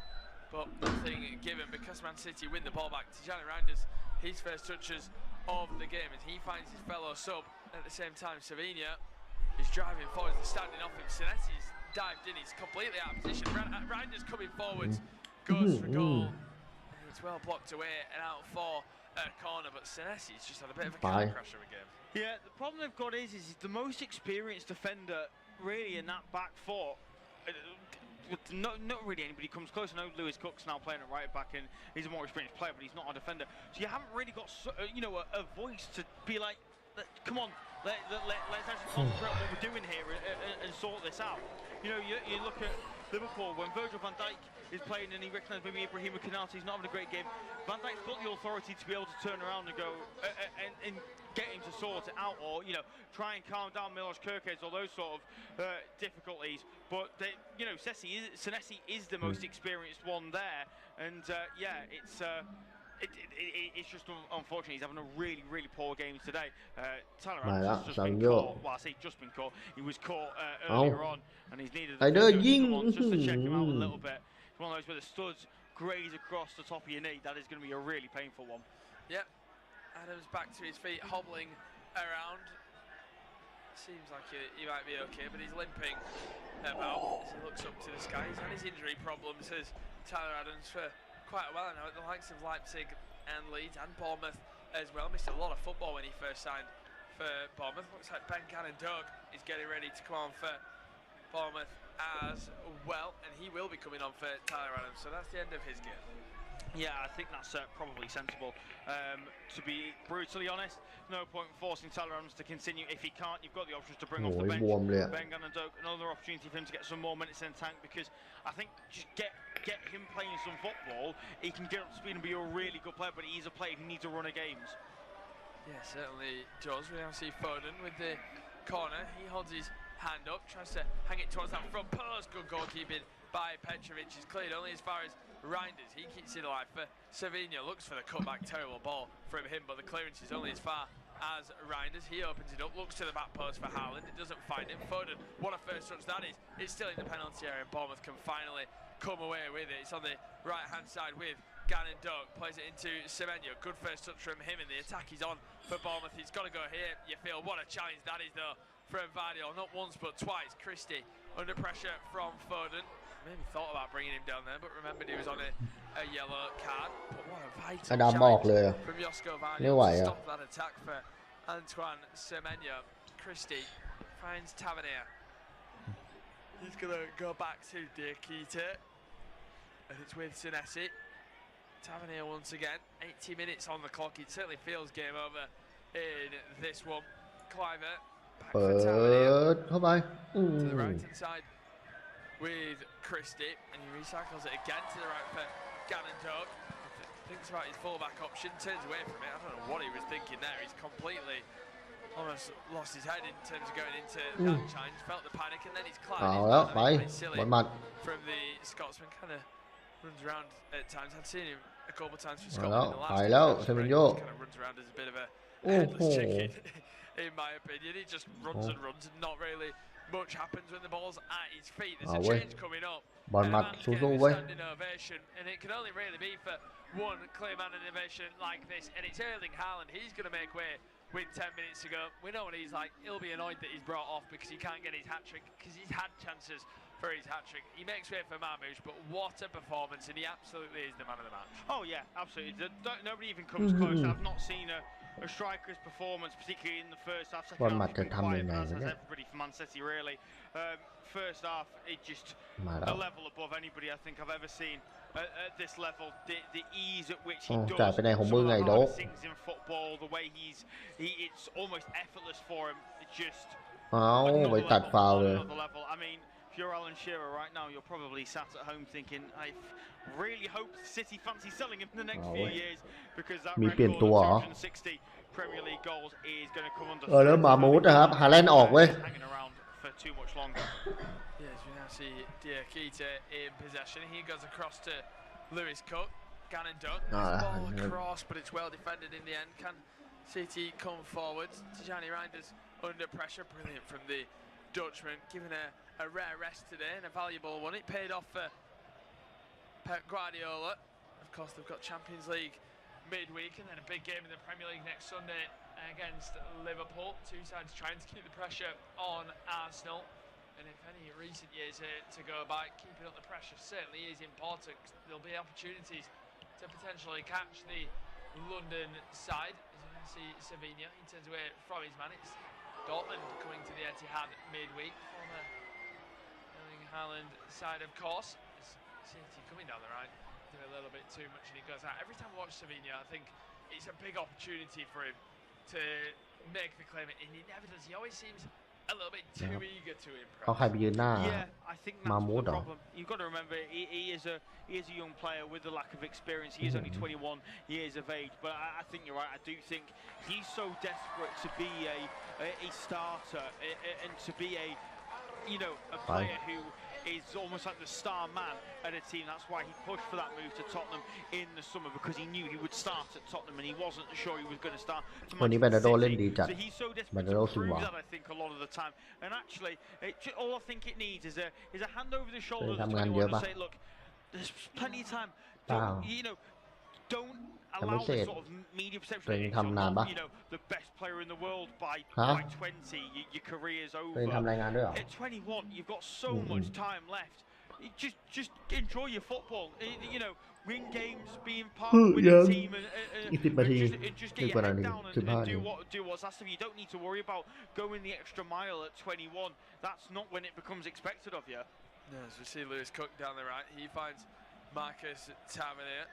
but nothing given because Man City win the ball back. Tijani Reinders, his first touches of the game, as he finds his fellow sub. At the same time, Savinho is driving forwards, they're standing off him. Senesi's dived in, he's completely out of position. Reinders coming forwards, goes for goal, and it's well blocked away and out for a corner, but Senesi's just had a bit of a car crash of a game. Yeah, the problem they've got is he's the most experienced defender really in that back four. Not really anybody comes close. I know Lewis Cook's now playing at right back, and he's a more experienced player, but he's not a defender. So you haven't really got a voice to be like, come on, let's actually concentrate on what we're doing here and sort this out. You know, you look at Liverpool when Virgil van Dijk is playing and he recognises maybe Ibrahima Konaté's not having a great game. Van Dijk's got the authority to be able to turn around and go and get him to sort it out, or try and calm down Milos Kerkez or those sort of difficulties. But Senesi is the most experienced one there, and yeah, it's just unfortunate he's having a really poor game today. Tyler Adams has just been caught. Well, I say just been caught. He was caught earlier on, and he's needed just to check him out a little bit. It's one of those where the studs graze across the top of your knee. That is going to be a really painful one. Yep. Adams back to his feet, hobbling around. Seems like he might be okay, but he's limping about as he looks up to the sky. He's had his injury problems as Tyler Adams for quite a while now at the likes of Leipzig and Leeds and Bournemouth as well. Missed a lot of football when he first signed for Bournemouth. Looks like Ben Gannon-Doug is getting ready to come on for Bournemouth as well, and he will be coming on for Tyler Adams, so that's the end of his game. Yeah, I think that's probably sensible. To be brutally honest, no point in forcing Tyler Adams to continue. If he can't, you've got the options to bring off the bench Ben Gannon-Doug. Another opportunity for him to get some more minutes in the tank, because I think just get him playing some football. He can get up to speed and be a really good player, but he's a player who needs a run of games. Yeah, certainly does. We now see Foden with the corner. He holds his hand up, tries to hang it towards that front post. Good goalkeeping by Petrovic. He's cleared only as far as Reinders. He keeps it alive for Savinho. Looks for the cutback, terrible ball from him, but the clearance is only as far as Reinders. He opens it up, looks to the back post for Haaland. It doesn't find him. Foden, what a first touch that is. It's still in the penalty area, and Bournemouth can finally come away with it. It's on the right hand side with Gannon-Doug. Plays it into Semenyo. Good first touch from him, and the attack is on for Bournemouth. He's got to go here. You feel what a challenge that is, though, from Vardiol. Not once but twice. Christie under pressure from Foden. Maybe thought about bringing him down there, but remembered he was on a yellow card. But what a vital challenge from Josko Vardiol to stop that attack for Antoine Semenyo. Christie finds Tavernier. He's going to go back to Diakite, and it's with Senesi. Tavernier once again. 80 minutes on the clock. It certainly feels game over in this one. Cliver back for Tavernier. เข้าไป To the right hand side with Christie, and he recycles it again to the right for Gannon Dog. Thinks about his fullback option, turns away from it. I don't know what he was thinking there. He's completely almost lost his head in terms of going into that challenge. Felt the panic, and then he's climbing. Silly from the Scotsman. Kind of runs around at times. I'd seen him a couple of times for Scotland in the last game. He kind of runs around as a bit of a headless chicken, in my opinion. He just runs and runs, and not really much happens when the ball's at his feet. There's a change coming up. บอลมัดสู้ๆเว้ย And it can only really be for one clear man innovation like this, and it's Erling Haaland. He's going to make way with 10 minutes to go. We know what he's like. He'll be annoyed that he's brought off because he can't get his hat-trick, because he's had chances for his hat-trick. He makes way for Marmoush, but what a performance, and he absolutely is the man of the match. Oh yeah, absolutely. Nobody even comes close. I've not seen a striker's performance, particularly in the first half. Second half, it's been quiet, as has everybody from Man City, really. First half, it just a level above anybody I think I've ever seen at this level. The ease at which he does some of the hardest things in football, the way it's almost effortless for him. It's just another level. I mean, if you're Alan Shearer right now, you're probably sat at home thinking, I really hope City fancy selling him in the next few years, because that record of 260 Premier League goals is going to come under threat. แล้วมามูดนะครับฮาแลนด์ออกเว้ย Hanging around for too much longer. Yes, we now see Diakite in possession. He goes across to Lewis Cook. Gannon Duck. Ball across, but it's well defended in the end. Can City come forward? Tijani Reinders under pressure. Brilliant from the Dutchman, given a rare rest today and a valuable one. It paid off for Pep Guardiola. Of course, they've got Champions League midweek and then a big game in the Premier League next Sunday against Liverpool. Two sides trying to keep the pressure on Arsenal. And if any recent years to go by, keeping up the pressure certainly is important. There'll be opportunities to potentially catch the London side. As you can see, Sevilla, he turns away from his man. It's Dortmund coming to the Etihad midweek. Former Erling Haaland side, of course. City coming down the right, do a little bit too much, and he goes out. Every time I watch Sevilla, I think it's a big opportunity for him to make the claim, and he never does. He always seems a little bit too eager to impress. เขาใครไปยืนหน้า Yeah, I think that's the problem. You've got to remember, he is a young player with the lack of experience. He is only 21 years of age, but I think you're right. I do think he's so desperate to be a starter and to be a player who is almost like the star man at a team. That's why he pushed for that move to Tottenham in the summer, because he knew he would start at Tottenham and he wasn't sure he was going to start to Manchester City. So he's so desperate to prove that, I think, a lot of the time. And actually, all I think it needs is a hand over the shoulder to anyone and say, look, there's plenty of time. Don't allow the sort of media perception that you're the best player in the world by 20. Your career's over. At 21, you've got so much time left. Just enjoy your football. Win games, being part of the winning team, and just get your head down and do what's asked of you. You don't need to worry about going the extra mile at 21. That's not when it becomes expected of you. No, as we see Lewis Cook down the right, he finds Marcus Tavernier.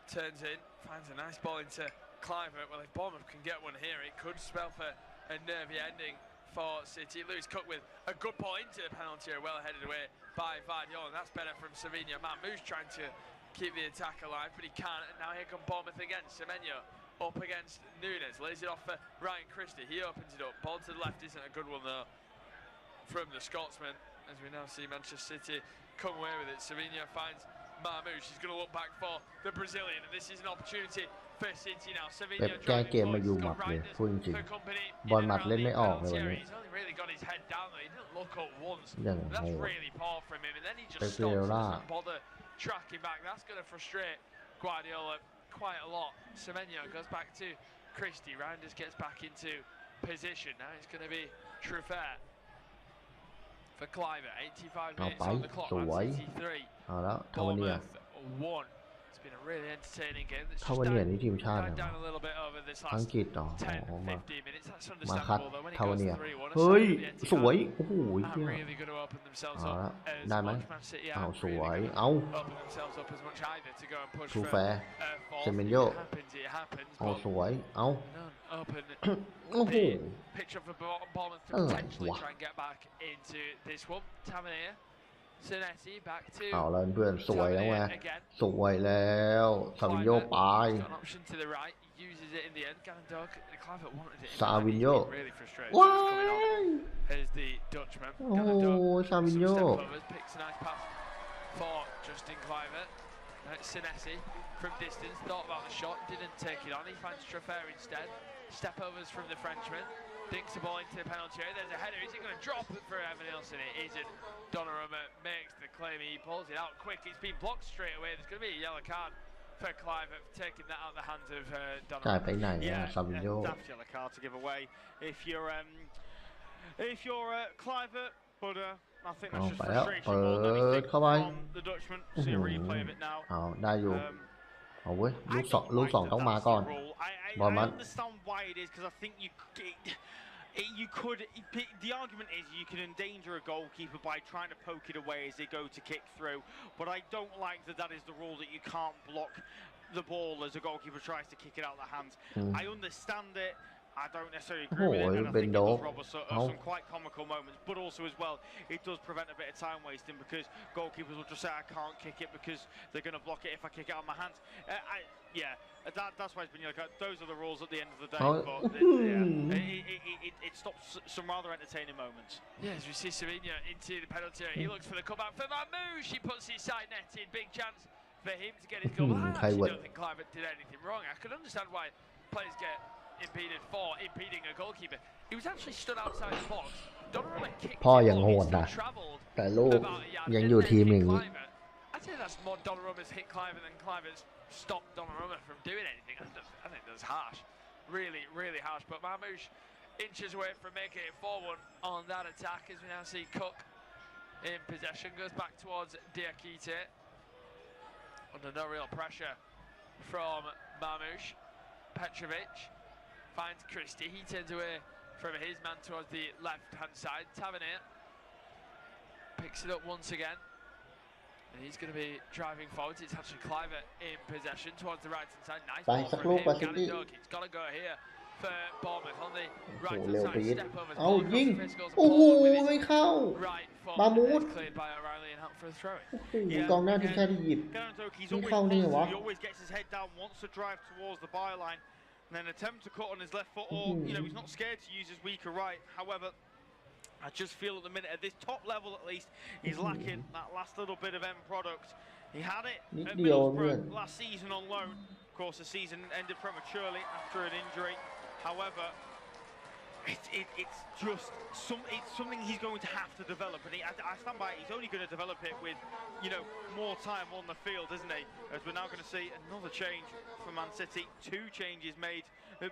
Turns in, finds a nice ball into Cliver. Well, if Bournemouth can get one here, it could spell for a nervy ending for City. Lewis Cook with a good ball into the penalty area, well headed away by Vardiol, and that's better from Sevilla. Mamouche trying to keep the attack alive, but he can't. And now here comes Bournemouth again. Semenyo up against Nunes, lays it off for Ryan Christie. He opens it up. Ball to the left isn't a good one though from the Scotsman. As we now see Manchester City come away with it. Sevilla finds Marmouche. He's going to look back for the Brazilian, and this is an opportunity for City now. Sevilla แก้เกมมาอยู่หมัดเลยพูดจริงบอลหมัดเล่นไม่ออกเลยวันนี้ He's only really got his head down though. He didn't look up once. อย่างโห That's ด really poor from him, and then he ไป just เก stops ล and ล่า doesn't bother tracking back. That's going to frustrate Guardiola quite a lot. Semenyo goes back to Christie. Reinders gets back into position. Now it's going to be Truffert for Cliver. 85 minutes on the clock. Man City 3. เอาแล้วทาวเนีย Bournemouth 1. It's been a really entertaining game. That's ถ้า just วันเนี้ยนี่ทีมชาติ died นะ down a little bit over this อัง last กฤษเหรอ 10, อ๋อ 15 minutes. That's มาคัด understandable though. When it ถ้าวัน goes เนี้ย to 3-1, เฮ้ย the สวย Etihad โอ้โห are เหี้ย really going to open themselves เอาละ up as ได้ไหม much. Man City เอา are สวย really going เอา to open themselves up as much either to go and push ทู for แฟร์ fourth. เซเมนโย It happens. เอา But สวยเอา none open โอ้โห the picture for Bournemouth to อะไร potentially วะ try and get back into this one. Tavernier, Senesi back to เอาแล้วเพื่อนสวยแล้วไง Tavernier again. สวยแล้วซาวินโยไป He's got an option to the right. He uses it in the end. Gandog, Clivert wanted it. in the end. Savinho. He's been really frustrated. ว้า It's coming on. ย Here's the Dutchman. โอ้โห Gandog, ซาวินโย some step overs, picks a nice pass for Justin Clivert. Senesi from distance, thought about the shot, didn't take it on. He finds Traffer instead. Step overs from the Frenchman. Dinks the ball into the penalty area. There's a header. Is he going to drop it for Evan Nielsen? It isn't. Donnarumma makes the claim. He pulls it out quick. It's been blocked straight away. There's going to be a yellow card for Clivert for taking that out of the hands of จ่าย Donnarumma. ไปไหนอะซาวินโย daft yellow card to give away if you're Clivert, but I think that's just ไปแล้ว frustration เปิ more than ด anything เข้าไป from the Dutchman. See a replay of it now. เอาได้อยู่ เอาเว้ย I ลูกสอง don't ลูก like สอง that ต้องมา that's ก่อน the rule. I บอลมัด understand why it is because I think you could. The argument is you can endanger a goalkeeper by trying to poke it away as they go to kick through. But I don't like that is the rule that you can't block the ball as a goalkeeper tries to kick it out of the hands. I understand it. I don't necessarily agree with it, and I think it does rob us of some quite comical moments. But also as well, it does prevent a bit of time wasting because goalkeepers will just say I can't kick it because they're going to block it if I kick it out of my hands. That's why it's been like those are the rules at the end of the day. But it stops some rather entertaining moments. Yeah, as we see Savinho into the penalty area, he looks for the comeback for Mamouche. He puts his side net in. Big chance for him to get his goal. I actually don't think Clivert did anything wrong. I could understand why players get impeded for impeding a goalkeeper. He was actually stood outside the box. Donnarumma kicked พ่อยังโหด it, นะ travelled แต่ลูก about a yard ยัง and อยู่ then ทีม hit อย่างนี้ Clivert. I'd say that's more Donnarumma's hit Clivert than Clivert's stopped Donnarumma from doing anything. I think that's harsh. Really, really harsh. But Mamouche inches away from making it 4-1 on that attack as we now see Cook in possession. Goes back towards Diakite. Under no real pressure from Mamouche. Petrovic finds Christie. He turns away from his man towards the left-hand side. Tavernier picks it up once again. And he's going to be driving forwards. It's actually Clivert in possession towards the right-hand side. Nice ball from him. Gandog. It's got to go here for Bournemouth on the โอ้โห right-hand เร็ว side. ปีด Step overs. เอา Ball ยิง across the face goes โอ้โห Paul with his ไม่เข้า right foot. บามูด It's cleared by O'Reilly and out for a throw-in. โอ้โหกองหน้าทีมชาติอียิปต์ Gandog, he's He always found it, positive. what? He always gets his head down, wants to drive towards the byline, and then attempt to cut on his left foot, or he's not scared to use his weaker right. However, I just feel at the minute at this top level at least, he's lacking that last little bit of end product. He had it at Middlesbrough last season on loan. Of course, the season ended prematurely after an injury. However, it's just something he's going to have to develop, and I stand by it. He's only going to develop it with more time on the field, isn't he? As we're now going to see another change for Man City. Two changes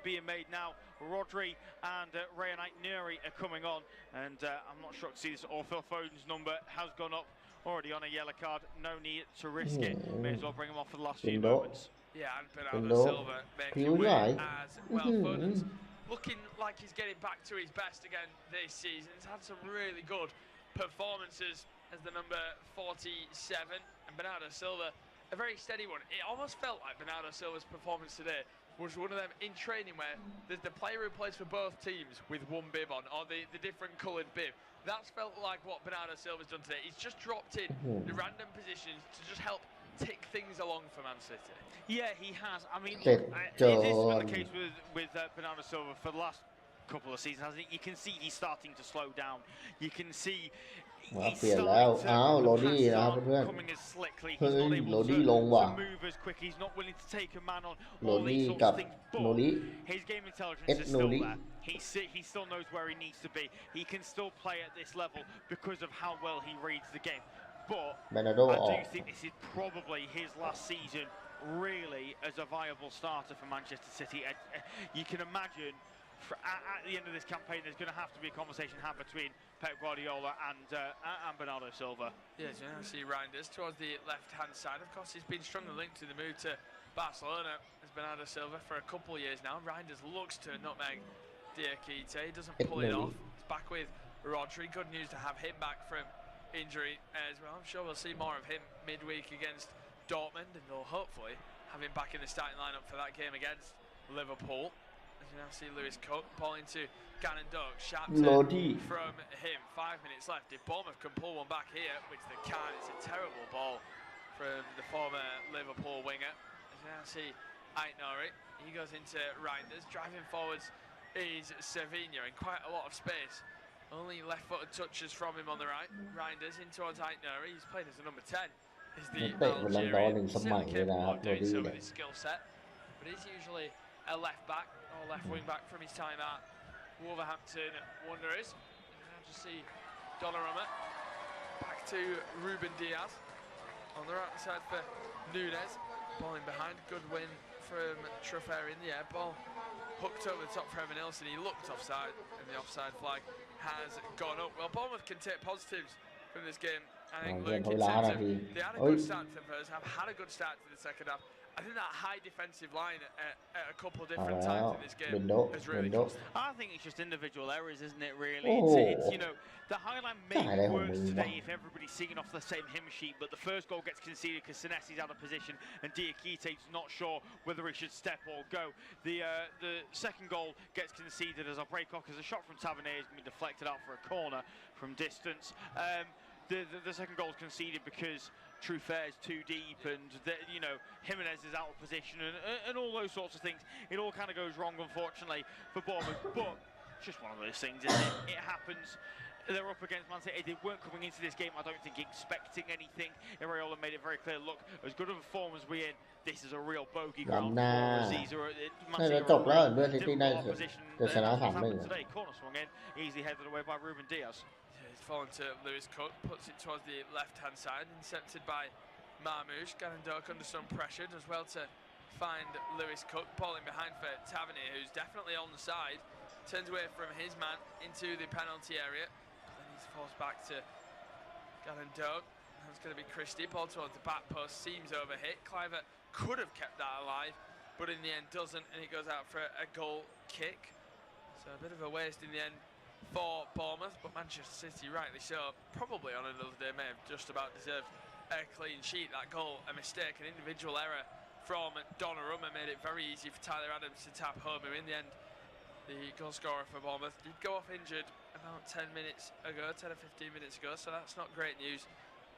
being made now. Rodri and Rayan Nuri are coming on, and I'm not shocked to see this. Phil Foden's number has gone up, already on a yellow card. No need to risk it. May as well bring him off for the last few moments. Yeah, and Bernardo Silva making way as well. Foden's looking like he's getting back to his best again this season. He's had some really good performances as the number 47, and Bernardo Silva, a very steady one. It almost felt like Bernardo Silva's performance today was one of them in training where there's the player who plays for both teams with one bib on, or the different coloured bib. That's felt like what Bernardo Silva's done today. He's just dropped in the random positions to just help tick things along for Man City. Yeah, he has. I mean, look, it has been the case with Bernardo Silva for the last couple of seasons, hasn't it? You can see he's starting to slow down. You can see มาเปลี่ยนแล้วอ้าวโรดี้นะครับเพื่อนเฮ้ยโรดี้ลงว่ะโรดี้กับโนริ His game intelligence Ed is still Nuri. there. He still knows where he needs to be. He can still play at this level because of how well he reads the game. But Bernardo I ออ do ก think this is probably his last season really as a viable starter for Manchester City. You can imagine at the end of this campaign, there's going to have to be a conversation had between Pep Guardiola and Bernardo Silva. Yes, you know, see Reinders towards the left-hand side. Of course, he's been strongly linked to the move to Barcelona as Bernardo Silva for a couple of years now. Reinders looks to nutmeg Diakite. He doesn't pull it off. He's back with Rodri. Good news to have him back from injury as well. I'm sure we'll see more of him midweek against Dortmund, and they'll hopefully have him back in the starting lineup for that game against Liverpool. As you now see Lewis Cook, ball into Gannon Doug, sharp from him, 5 minutes left. If Bournemouth can pull one back here, which they can't, it's a terrible ball from the former Liverpool winger. As you now see Aitnori, he goes into Reinders, driving forwards is Cervinho in quite a lot of space. Only left-footed touches from him on the right. Reinders in towards Aitnori, he's played as a number 10. Is the Algerian still capable of doing so with his skill set, but he's usually a left back or left wing back from his time at Wolverhampton Wanderers. And now just see Donnarumma back to Ruben Diaz on the right side for Nunes, balling behind. Good win from Truffert in the air, ball hooked over the top for Evan Nilsson. He looked offside, and the offside flag has gone up. Well, Bournemouth can take positives from this game. I think Luke, in terms of they had a good start to the first half, had a good start to the second half. I think that high defensive line at a couple of different times in this game has really cost them. I think it's just individual errors, isn't it, really? It's you know, the highline maybe works today if everybody's singing off the same hymn sheet, but the first goal gets conceded because Senesi's out of position and Diakite's not sure whether he should step or go. The second goal gets conceded as a break-off because a shot from Tavernier has been deflected out for a corner from distance. The second goal is conceded because Truffaut's too deep, and you know, Jimenez is out of position, and all those sorts of things. It all kind of goes wrong, unfortunately, for Bournemouth. But it's just one of those things, isn't it? It happens. They're up against Man City. They weren't coming into this game, I don't think, expecting anything. Iraola made it very clear. Look, as good of a form as we're in, this is a real bogey ground for us. These are Man City are a difficult opposition. Today, corner swung in, easily headed away by Ruben Diaz. Fallen to Lewis Cook, puts it towards the left-hand side, intercepted by Marmouche. Gannon Doug under some pressure, does well to find Lewis Cook, balling behind for Tavernier, who's definitely on the side, turns away from his man into the penalty area, but then he falls back to Gannon Doug. That's going to be Christie, ball towards the back post, seems overhit. Cliver could have kept that alive, but in the end doesn't, and it goes out for a goal kick. So a bit of a waste in the end for Bournemouth, but Manchester City, rightly so, probably on another day may have just about deserved a clean sheet. That goal, a mistake, an individual error from Donnarumma made it very easy for Tyler Adams to tap home, who in the end, the goal scorer for Bournemouth, did go off injured about 10 minutes ago, 10 or 15 minutes ago, so that's not great news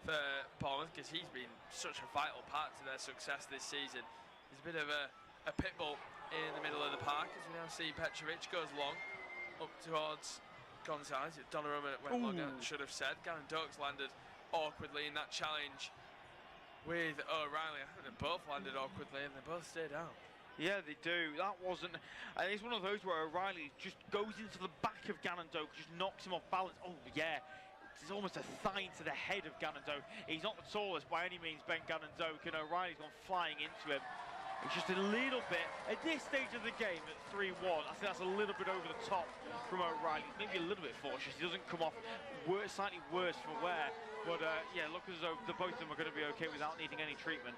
for Bournemouth, because he's been such a vital part to their success this season. He's a bit of a pit bull in the middle of the park, as we now see Petrovic goes long up towards Gonzalez. Donnarumma went long, should have said. Gannon Doug's landed awkwardly in that challenge with O'Reilly. I think they both landed awkwardly and they both stayed out. Yeah, they do. That wasn't... it's one of those where O'Reilly just goes into the back of Gannon Doug, just knocks him off balance. Oh, yeah. It's almost a thigh to the head of Gannon Doug. He's not the tallest by any means, Ben Gannon Doug, and O'Reilly's gone flying into him. It's just a little bit, at this stage of the game at 3-1, I think that's a little bit over the top from O'Reilly. Maybe a little bit cautious. He doesn't come off slightly worse for wear. But yeah, look as though the both of them are going to be okay without needing any treatment.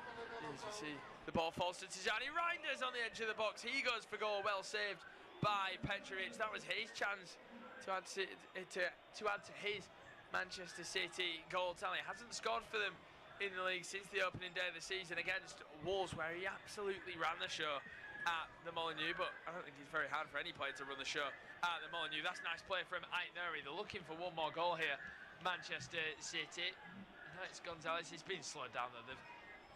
As we see, the ball falls to Tijani Reinders on the edge of the box. He goes for goal, well saved by Petrovic. That was his chance to add to his Manchester City goal tally. Hasn't scored for them in the league since the opening day of the season against Wolves, where he absolutely ran the show at the Molineux, but I don't think it's very hard for any player to run the show at the Molineux. That's nice play from Aitnori. They're looking for one more goal here, Manchester City. Now it's Gonzalez. He's been slowed down though. They've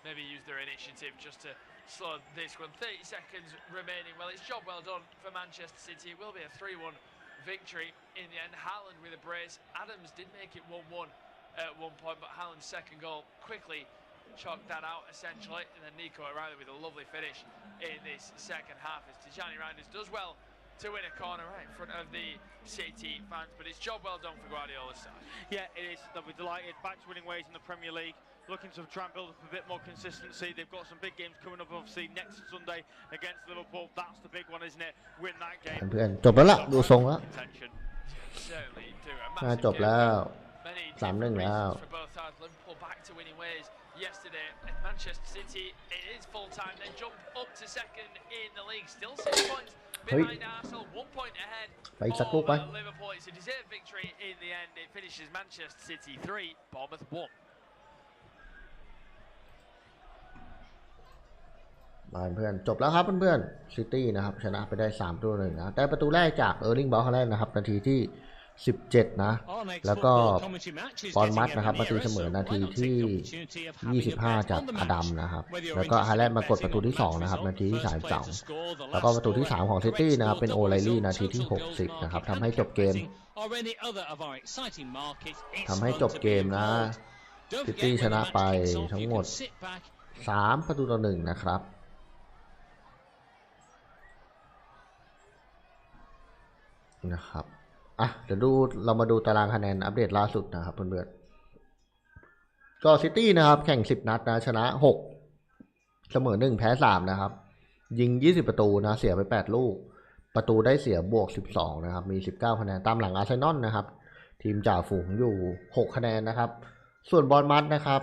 maybe used their initiative just to slow this one. 30 seconds remaining. Well, it's job well done for Manchester City. It will be a 3-1 victory in the end. Haaland with a brace. Adams did make it 1-1 at one point, but Haaland's second goal quickly chalked that out essentially, and then Nico O'Reilly with a lovely finish in this second half as Tijani Reinders does well to win a corner right in front of the City fans, but it's job well done for Guardiola's side. Yeah, it is. They'll be delighted. Back to winning ways in the Premier League. looking to try and build up a bit more consistency. They've got some big games coming up, obviously next Sunday against Liverpool. That's the big one, isn't it? Win that game. เพื่อนจบแล้วล่ะดูทรงแล้วจบแล้ว 3-1 แล้ว Yesterday at Manchester City, it is full time. They jump up to second in the league, still 6 points behind Arsenal, 1 point ahead of Liverpool. It's a deserved victory in the end. It finishes Manchester City 3, Bournemouth 1. มาเพื่อนจบแล้วครับเพื่อนๆซิตี้นะครับชนะไปได้3-1นะแต่ประตูแรกจากเออร์ลิงบอลฮาแลนด์นะครับนาทีที่17นะแล้วก็บอลมัดนะครับประตูเสมอนาทีที่25จากอดัมนะครับแล้วก็ฮาแลนด์มากดประตูที่2นะครับนาทีที่32แล้วก็ประตูที่3ของซิตี้นะครับเป็นโอไลลี่นาทีที่60นะครับทำให้จบเกมนะซิตี้ชนะไปทั้งหมด3-1นะครับเดี๋ยวเรามาดูตารางคะแนนอัปเดตล่าสุดนะครับเพื่อนๆก็ซิตี้นะครับแข่ง10นัดนะชนะ6เสมอ1แพ้3นะครับยิง20ประตูนะเสียไป8ลูกประตูได้เสียบวก12นะครับมี19คะแนนตามหลังอาร์เซนอลนะครับทีมจ่าฝูงอยู่6คะแนนนะครับส่วนบอลมัดนะครับ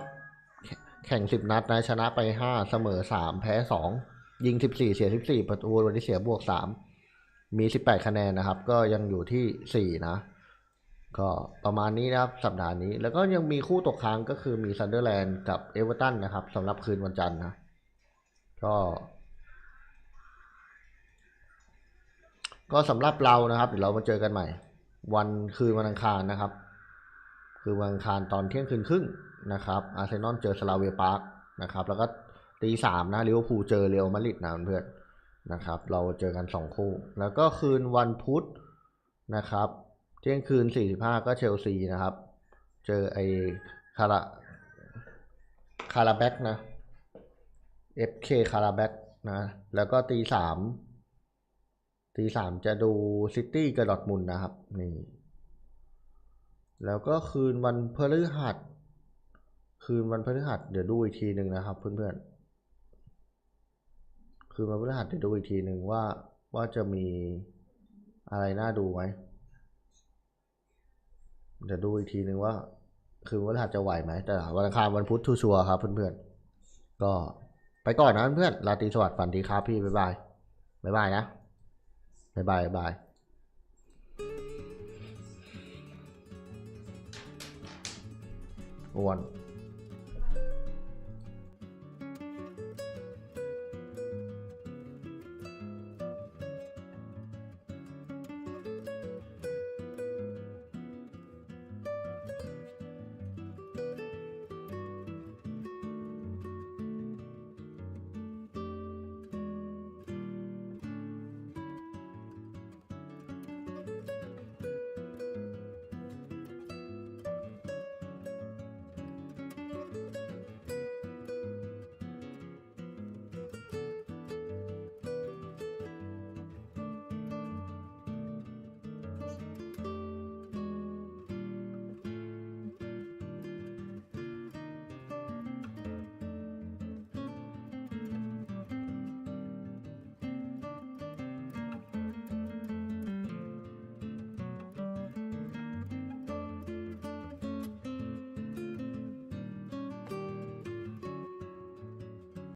แข่ง10นัดนะชนะไป5เสมอ3แพ้2ยิง14เสีย14ประตูวันนี้เสียบวก3มี18คะแนนนะครับก็ยังอยู่ที่4นะก็ประมาณนี้นะครับสัปดาห์นี้แล้วก็ยังมีคู่ตกค้างก็คือมีซันเดอร์แลนด์กับเอเวอร์ตันนะครับสำหรับคืนวันจันทร์นะก็สำหรับเรานะครับเดี๋ยวเรามาเจอกันใหม่คืนวันอังคารนะครับคือวันอังคารตอนเที่ยงคืนครึ่งนะครับอาร์เซนอลเจอสลาเวียปาร์คนะครับแล้วก็ตี 3นะลิเวอร์พูลเจอเรอัลมาดริดนะเพื่อนนะครับเราเจอกัน2คู่แล้วก็คืนวันพุธนะครับเที่ยงคืน45ก็เชลซีนะครับเจอไอคาราแบ็กนะ FK คาราแบ็กนะแล้วก็ตี 3จะดูซิตี้กับดอร์ทมุนด์นะครับนี่แล้วก็คืนวันพฤหัสเดี๋ยวดูอีกทีนึงนะครับเพื่อนๆคือมาพฤหัสเดี๋ยวดูอีกทีหนึ่งว่าจะมีอะไรน่าดูไหมเดี๋ยวดูอีกทีหนึ่งว่าคือพฤหัสจะไหวไหมแต่วันอังคารวันพุธชัวร์ครับเพื่อนๆก็ไปก่อนนะเพื่อนราตรีสวัสดิ์ฝันดีครับพี่บ๊ายบายนะบ๊ายบายวัน